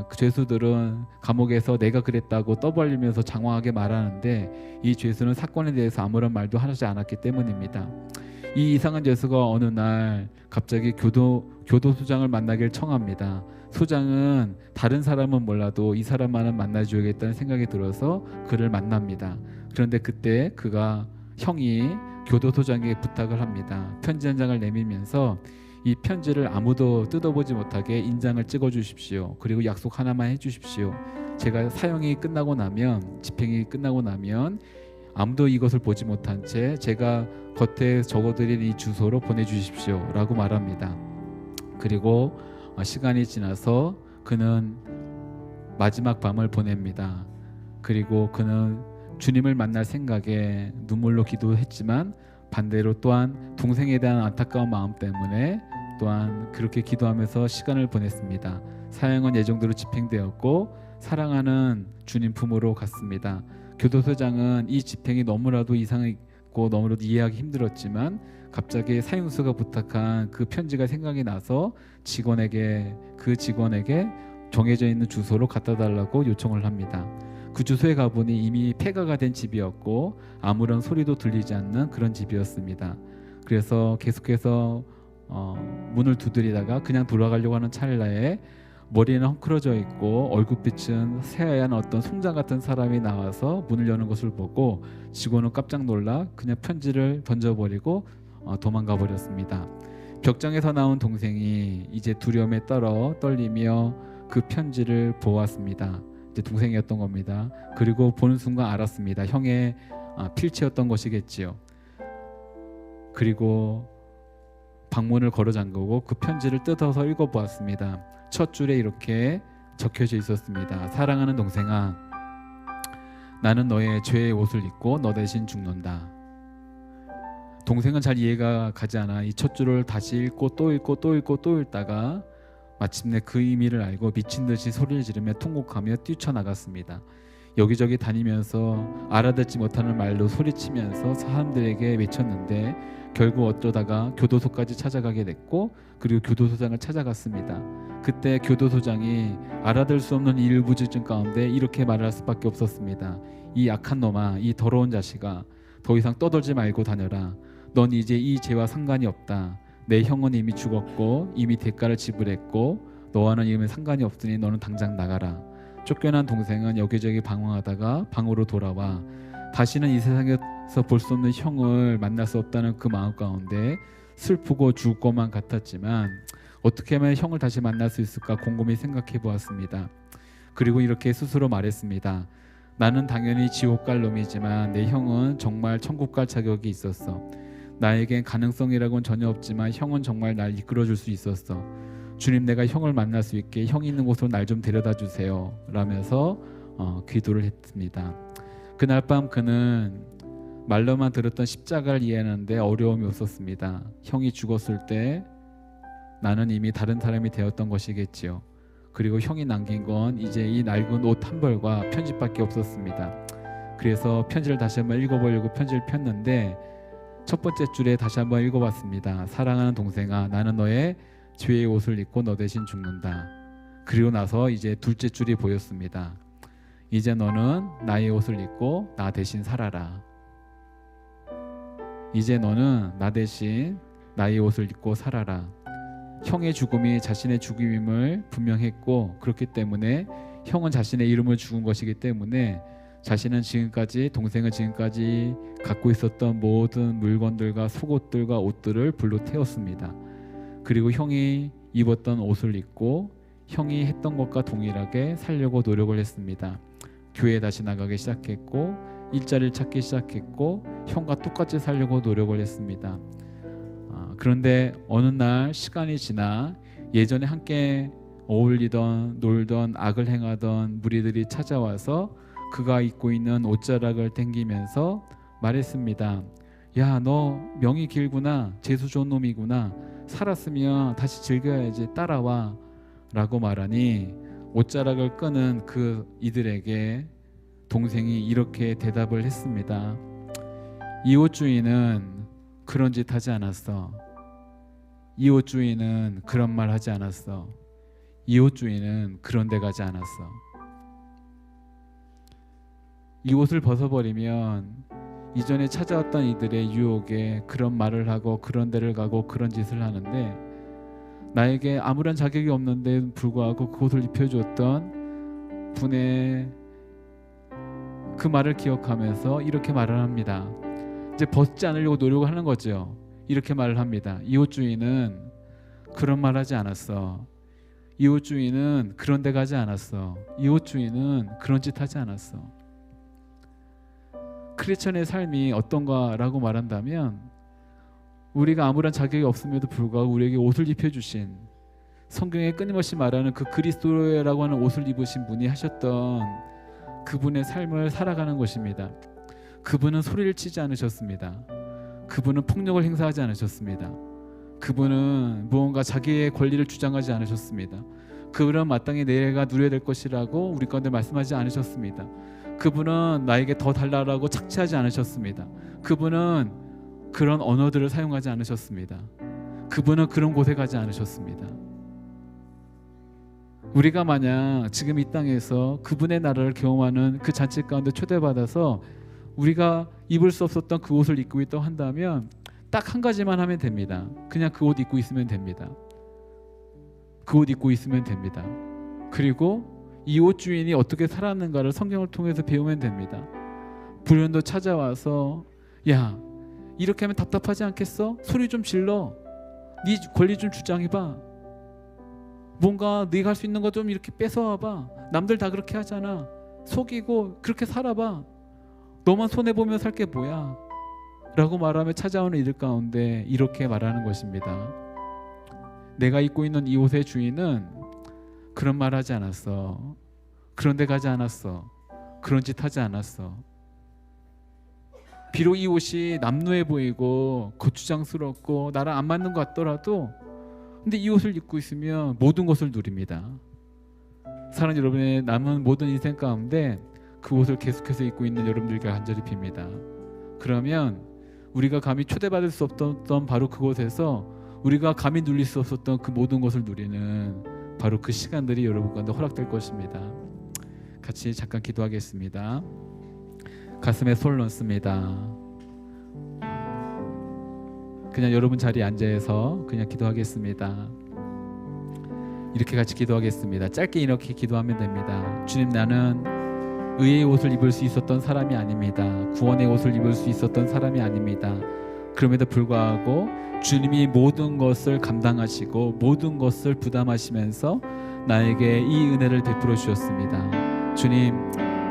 그 죄수들은 감옥에서 내가 그랬다고 떠벌리면서 장황하게 말하는데, 이 죄수는 사건에 대해서 아무런 말도 하지 않았기 때문입니다. 이 이상한 죄수가 어느 날 갑자기 교도소장을 만나길 청합니다. 소장은 다른 사람은 몰라도 이 사람만은 만나줘야겠다는 생각이 들어서 그를 만납니다. 그런데 그때 형이 교도소장에게 부탁을 합니다. 편지 한 장을 내밀면서 이 편지를 아무도 뜯어보지 못하게 인장을 찍어주십시오. 그리고 약속 하나만 해주십시오. 제가 사형이 끝나고 나면, 집행이 끝나고 나면 아무도 이것을 보지 못한 채 제가 겉에 적어드린 이 주소로 보내주십시오 라고 말합니다. 그리고 시간이 지나서 그는 마지막 밤을 보냅니다. 그리고 그는 주님을 만날 생각에 눈물로 기도했지만 반대로 또한 동생에 대한 안타까운 마음 때문에 또한 그렇게 기도하면서 시간을 보냈습니다. 사형은 예정대로 집행되었고 사랑하는 주님 품으로 갔습니다. 교도소장은 이 집행이 너무나도 이상했고 너무나도 이해하기 힘들었지만 갑자기 사형수가 부탁한 그 편지가 생각이 나서 그 직원에게 정해져 있는 주소로 갖다 달라고 요청을 합니다. 그 주소에 가보니 이미 폐가가 된 집이었고 아무런 소리도 들리지 않는 그런 집이었습니다. 그래서 계속해서 문을 두드리다가 그냥 돌아가려고 하는 찰나에 머리는 헝클어져 있고 얼굴빛은 새하얀 어떤 송장 같은 사람이 나와서 문을 여는 것을 보고 직원은 깜짝 놀라 그냥 편지를 던져버리고 도망가 버렸습니다. 벽장에서 나온 동생이 이제 두려움에 떨리며 그 편지를 보았습니다. 이제 동생이었던 겁니다. 그리고 보는 순간 알았습니다. 형의 필체였던 것이겠지요. 그리고 방문을 걸어 잠그고 그 편지를 뜯어서 읽어보았습니다. 첫 줄에 이렇게 적혀져 있었습니다. 사랑하는 동생아, 나는 너의 죄의 옷을 입고 너 대신 죽는다. 동생은 잘 이해가 가지 않아 이 첫 줄을 다시 읽고 또 읽고 또 읽고 또 읽다가 마침내 그 의미를 알고 미친 듯이 소리를 지르며 통곡하며 뛰쳐나갔습니다. 여기저기 다니면서 알아듣지 못하는 말로 소리치면서 사람들에게 외쳤는데 결국 어쩌다가 교도소까지 찾아가게 됐고 그리고 교도소장을 찾아갔습니다. 그때 교도소장이 알아들 수 없는 일부짖음 가운데 이렇게 말할 수밖에 없었습니다. 이 악한 놈아, 이 더러운 자식아, 더 이상 떠들지 말고 다녀라. 넌 이제 이 죄와 상관이 없다. 내 형은 이미 죽었고 이미 대가를 지불했고 너와는 이미 상관이 없으니 너는 당장 나가라. 쫓겨난 동생은 여기저기 방황하다가 방으로 돌아와 다시는 이 세상에서 볼 수 없는 형을 만날 수 없다는 그 마음 가운데 슬프고 죽을 것만 같았지만 어떻게 하면 형을 다시 만날 수 있을까 곰곰이 생각해 보았습니다. 그리고 이렇게 스스로 말했습니다. 나는 당연히 지옥 갈 놈이지만 내 형은 정말 천국 갈 자격이 있었어. 나에겐 가능성이라고는 전혀 없지만 형은 정말 날 이끌어줄 수 있었어. 주님, 내가 형을 만날 수 있게 형이 있는 곳으로 날 좀 데려다 주세요 라면서 기도를 했습니다. 그날 밤 그는 말로만 들었던 십자가를 이해하는데 어려움이 없었습니다. 형이 죽었을 때 나는 이미 다른 사람이 되었던 것이겠지요. 그리고 형이 남긴 건 이제 이 낡은 옷 한 벌과 편지밖에 없었습니다. 그래서 편지를 다시 한번 읽어보려고 편지를 폈는데 첫 번째 줄에 다시 한번 읽어봤습니다. 사랑하는 동생아, 나는 너의 죄의 옷을 입고 너 대신 죽는다. 그리고 나서 이제 둘째 줄이 보였습니다. 이제 너는 나의 옷을 입고 나 대신 살아라. 이제 너는 나 대신 나의 옷을 입고 살아라. 형의 죽음이 자신의 죽음임을 분명했고 그렇기 때문에 형은 자신의 이름을 죽은 것이기 때문에 자신은 지금까지 동생은 지금까지 갖고 있었던 모든 물건들과 속옷들과 옷들을 불로 태웠습니다. 그리고 형이 입었던 옷을 입고 형이 했던 것과 동일하게 살려고 노력을 했습니다. 교회에 다시 나가기 시작했고 일자리를 찾기 시작했고 형과 똑같이 살려고 노력을 했습니다. 그런데 어느 날 시간이 지나 예전에 함께 어울리던 놀던 악을 행하던 무리들이 찾아와서 그가 입고 있는 옷자락을 당기면서 말했습니다. 야, 너 명이 길구나, 재수 좋은 놈이구나, 살았으면 다시 즐겨야지, 따라와 라고 말하니 옷자락을 끄는 그 이들에게 동생이 이렇게 대답을 했습니다. 이 옷 주인은 그런 짓 하지 않았어. 이 옷 주인은 그런 말 하지 않았어. 이 옷 주인은 그런 데 가지 않았어. 이 옷을 벗어버리면 이전에 찾아왔던 이들의 유혹에 그런 말을 하고 그런 데를 가고 그런 짓을 하는데, 나에게 아무런 자격이 없는데 불구하고 그 옷을 입혀줬던 분의 그 말을 기억하면서 이렇게 말을 합니다. 이제 벗지 않으려고 노력을 하는 거죠. 이렇게 말을 합니다. 이 옷 주인은 그런 말 하지 않았어. 이 옷 주인은 그런 데 가지 않았어. 이 옷 주인은 그런 짓 하지 않았어. 크리스천의 삶이 어떤가라고 말한다면, 우리가 아무런 자격이 없음에도 불구하고 우리에게 옷을 입혀주신, 성경에 끊임없이 말하는 그 그리스도라고 하는 옷을 입으신 분이 하셨던 그분의 삶을 살아가는 것입니다. 그분은 소리를 치지 않으셨습니다. 그분은 폭력을 행사하지 않으셨습니다. 그분은 무언가 자기의 권리를 주장하지 않으셨습니다. 그분은 마땅히 내가 누려야 될 것이라고 우리 가운데 말씀하지 않으셨습니다. 그분은 나에게 더 달라라고 착취하지 않으셨습니다. 그분은 그런 언어들을 사용하지 않으셨습니다. 그분은 그런 곳에 가지 않으셨습니다. 우리가 만약 지금 이 땅에서 그분의 나라를 경험하는 그 잔치 가운데 초대받아서 우리가 입을 수 없었던 그 옷을 입고 있다고 한다면 딱 한 가지만 하면 됩니다. 그냥 그 옷 입고 있으면 됩니다. 그 옷 입고 있으면 됩니다. 그리고 이 옷 주인이 어떻게 살았는가를 성경을 통해서 배우면 됩니다. 불륜도 찾아와서, 야, 이렇게 하면 답답하지 않겠어? 소리 좀 질러. 네 권리 좀 주장해봐. 뭔가 네가 할 수 있는 거 좀 이렇게 뺏어와봐. 남들 다 그렇게 하잖아. 속이고 그렇게 살아봐. 너만 손해보며 살 게 뭐야? 라고 말하며 찾아오는 이들 가운데 이렇게 말하는 것입니다. 내가 입고 있는 이 옷의 주인은 그런 말 하지 않았어. 그런 데 가지 않았어. 그런 짓 하지 않았어. 비록 이 옷이 남루해 보이고 거추장스럽고 나랑 안 맞는 것 같더라도, 근데 이 옷을 입고 있으면 모든 것을 누립니다. 사랑하는 여러분의 남은 모든 인생 가운데 그 옷을 계속해서 입고 있는 여러분들께 간절히 빕니다. 그러면 우리가 감히 초대받을 수 없었던 바로 그곳에서 우리가 감히 누릴 수 없었던 그 모든 것을 누리는 바로 그 시간들이 여러분 가운데 허락될 것입니다. 같이 잠깐 기도하겠습니다. 가슴에 손을 얹습니다. 그냥 여러분 자리에 앉아서 그냥 기도하겠습니다. 이렇게 같이 기도하겠습니다. 짧게 이렇게 기도하면 됩니다. 주님, 나는 의의 옷을 입을 수 있었던 사람이 아닙니다. 구원의 옷을 입을 수 있었던 사람이 아닙니다. 그럼에도 불구하고 주님이 모든 것을 감당하시고 모든 것을 부담하시면서 나에게 이 은혜를 베풀어 주셨습니다. 주님,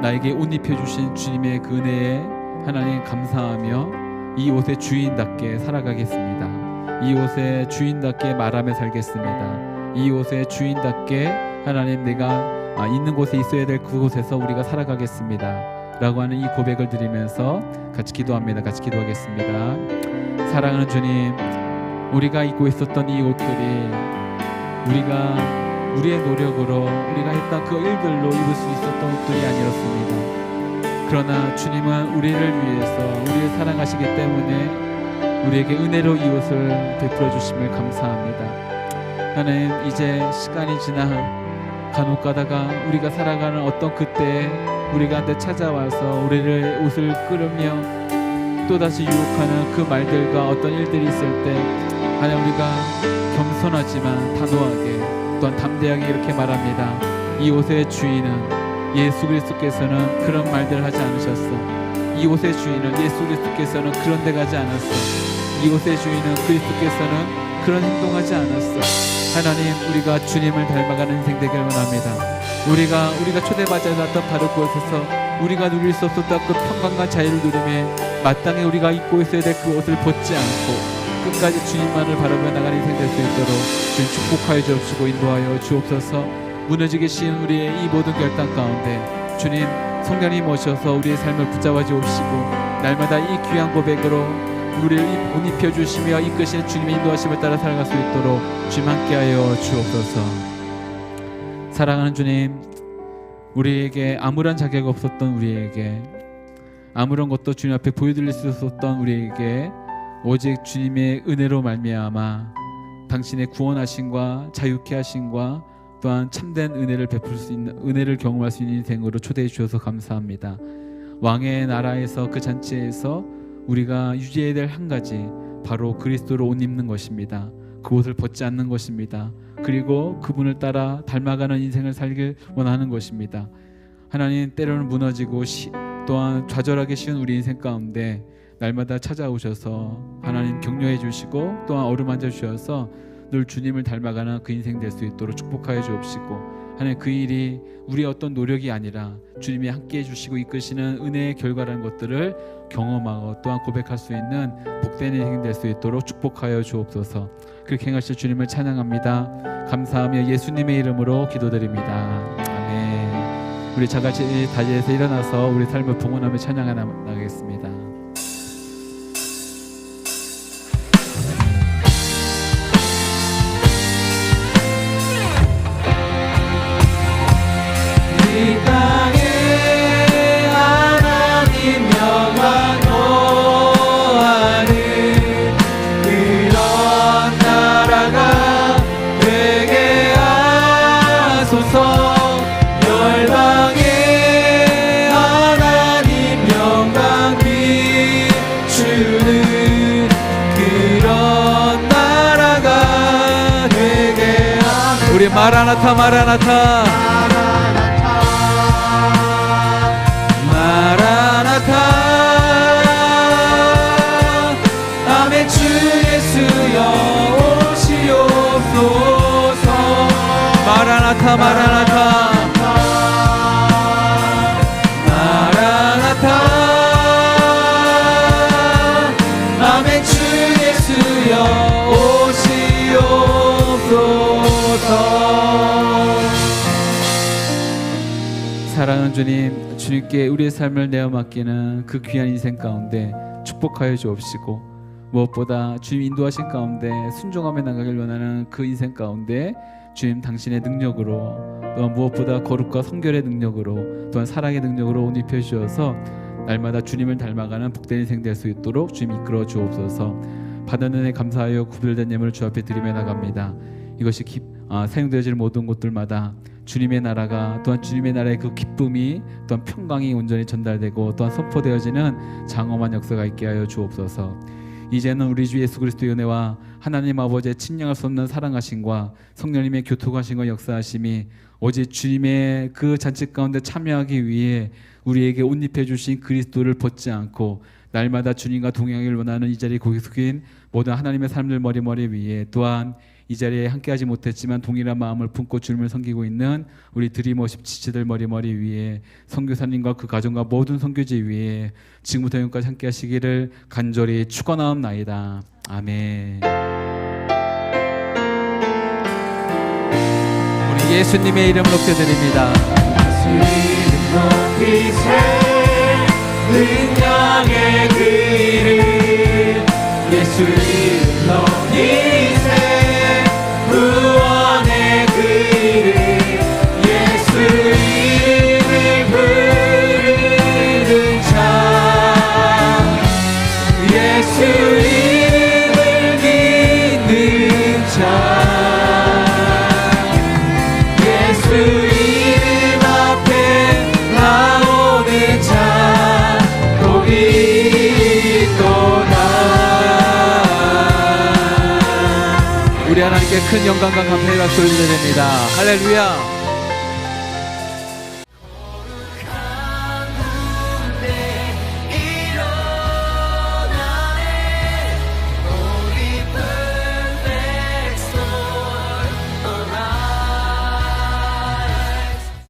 나에게 옷 입혀주신 주님의 그 은혜에 하나님 감사하며 이 옷의 주인답게 살아가겠습니다. 이 옷의 주인답게 말하며 살겠습니다. 이 옷의 주인답게 하나님, 내가 있는 곳에 있어야 될 그곳에서 우리가 살아가겠습니다 라고 하는 이 고백을 드리면서 같이 기도합니다. 같이 기도하겠습니다. 사랑하는 주님, 우리가 입고 있었던 이 옷들이 우리가 우리의 노력으로 우리가 했던 그 일들로 입을 수 있었던 옷들이 아니었습니다. 그러나 주님은 우리를 위해서 우리를 사랑하시기 때문에 우리에게 은혜로 이 옷을 베풀어 주심을 감사합니다. 하나님, 이제 시간이 지나 간혹 가다가 우리가 살아가는 어떤 그때에 우리가 한테 찾아와서 우리를 옷을 끌으며 또다시 유혹하는 그 말들과 어떤 일들이 있을 때, 하나님, 우리가 겸손하지만 단호하게 또한 담대하게 이렇게 말합니다. 이 옷의 주인은 예수 그리스도께서는 그런 말들을 하지 않으셨어. 이 옷의 주인은 예수 그리스도께서는 그런 데 가지 않았어. 이 옷의 주인은 그리스도께서는 그런 행동하지 않았어. 하나님, 우리가 주님을 닮아가는 인생 되기를 원합니다. 우리가 초대받지 않았던 바로 그곳에서 우리가 누릴 수 없었던 그 평강과 자유를 누리며 마땅히 우리가 입고 있어야 될 그 옷을 벗지 않고 끝까지 주님만을 바라보며 나가는 인생 될 수 있도록 주님 축복하여 주옵시고 인도하여 주옵소서. 무너지기 쉬운 우리의 이 모든 결단 가운데 주님, 성령님 오셔서 우리의 삶을 붙잡아 주옵시고 날마다 이 귀한 고백으로 우리를 옷 입혀 주시며 이끄시는 주님의 인도하심을 따라 살아갈 수 있도록 주님 함께하여 주옵소서. 사랑하는 주님, 우리에게 아무런 자격 없었던 우리에게, 아무런 것도 주님 앞에 보여드릴 수 없었던 우리에게 오직 주님의 은혜로 말미암아 당신의 구원하심과 자유케 하심과 또한 참된 은혜를 베풀 수 있는, 은혜를 경험할 수 있는 인생으로 초대해 주셔서 감사합니다. 왕의 나라에서, 그 잔치에서 우리가 유지해야 될 한 가지, 바로 그리스도로 옷 입는 것입니다. 그 옷을 벗지 않는 것입니다. 그리고 그분을 따라 닮아가는 인생을 살길 원하는 것입니다. 하나님, 때로는 무너지고 또한 좌절하기 쉬운 우리 인생 가운데 날마다 찾아오셔서 하나님 격려해 주시고 또한 어루만져 주셔서 늘 주님을 닮아가는 그 인생 될 수 있도록 축복하여 주옵시고, 하나님 그 일이 우리의 어떤 노력이 아니라 주님이 함께해 주시고 이끄시는 은혜의 결과라는 것들을 경험하고 또한 고백할 수 있는 복된 인생 될 수 있도록 축복하여 주옵소서. 그렇게 행하실 주님을 찬양합니다. 감사하며 예수님의 이름으로 기도드립니다. 아멘. 우리 자같이 자리에서 일어나서 우리 삶을 봉헌하며 찬양하며 나가겠습니다. 이 땅에 하나님 영광 노하는 그런 나라가 되게 하소서. 열방에 하나님 영광 비추는 그런 나라가 되게 하소서. 우리 마라나타 마라나타 마라나타. 아멘. 주 예수여 오시옵소서. 마라나타 마라나타 마라나타. 아멘. 주 예수여 오시옵소서. 사랑하는 주님, 주님께 우리의 삶을 내어 맡기는 그 귀한 인생 가운데 축복하여 주옵시고, 무엇보다 주님 인도하신 가운데 순종하며 나가길 원하는 그 인생 가운데 주님 당신의 능력으로, 또한 무엇보다 거룩과 성결의 능력으로, 또한 사랑의 능력으로 옷 입혀 주셔서 날마다 주님을 닮아가는 복된 인생 될 수 있도록 주님 이끌어 주옵소서. 받은 은혜 감사하여 구별된 예물을 주 앞에 드리며 나갑니다. 이것이 사용되어질 모든 곳들마다 주님의 나라가, 또한 주님의 나라의 그 기쁨이, 또한 평강이 온전히 전달되고 또한 선포되어지는 장엄한 역사가 있게 하여 주옵소서. 이제는 우리 주 예수 그리스도의 은혜와 하나님 아버지의 친령할 수 없는 사랑하심과 성령님의 교통하심과 역사하심이 오직 주님의 그 잔치 가운데 참여하기 위해 우리에게 옷 입혀 주신 그리스도를 벗지 않고 날마다 주님과 동행하길 원하는 이 자리에 고개 숙인 모든 하나님의 사람들 머리 위에, 또한 이 자리에 함께하지 못했지만 동일한 마음을 품고 주님을 섬기고 있는 우리 드림워십 지체들 머리 위에, 선교사님과 그 가정과 모든 선교지 위에 지금부터 영까지 함께하시기를 간절히 축원하옵나이다. 아멘. 우리 예수님의 이름으로 기도드립니다. 예수 이름 높이 세 능력의 그 이름. 예수 이름 높이 구원의 그 이름. 예수 이름을 부르는 자, 예수 이름을 믿는 자, 예수 이름 앞에 나오는 자 복이 있도다. 우리 하나님께 큰 영광과 감사의 박수를 드립니다. 할렐루야.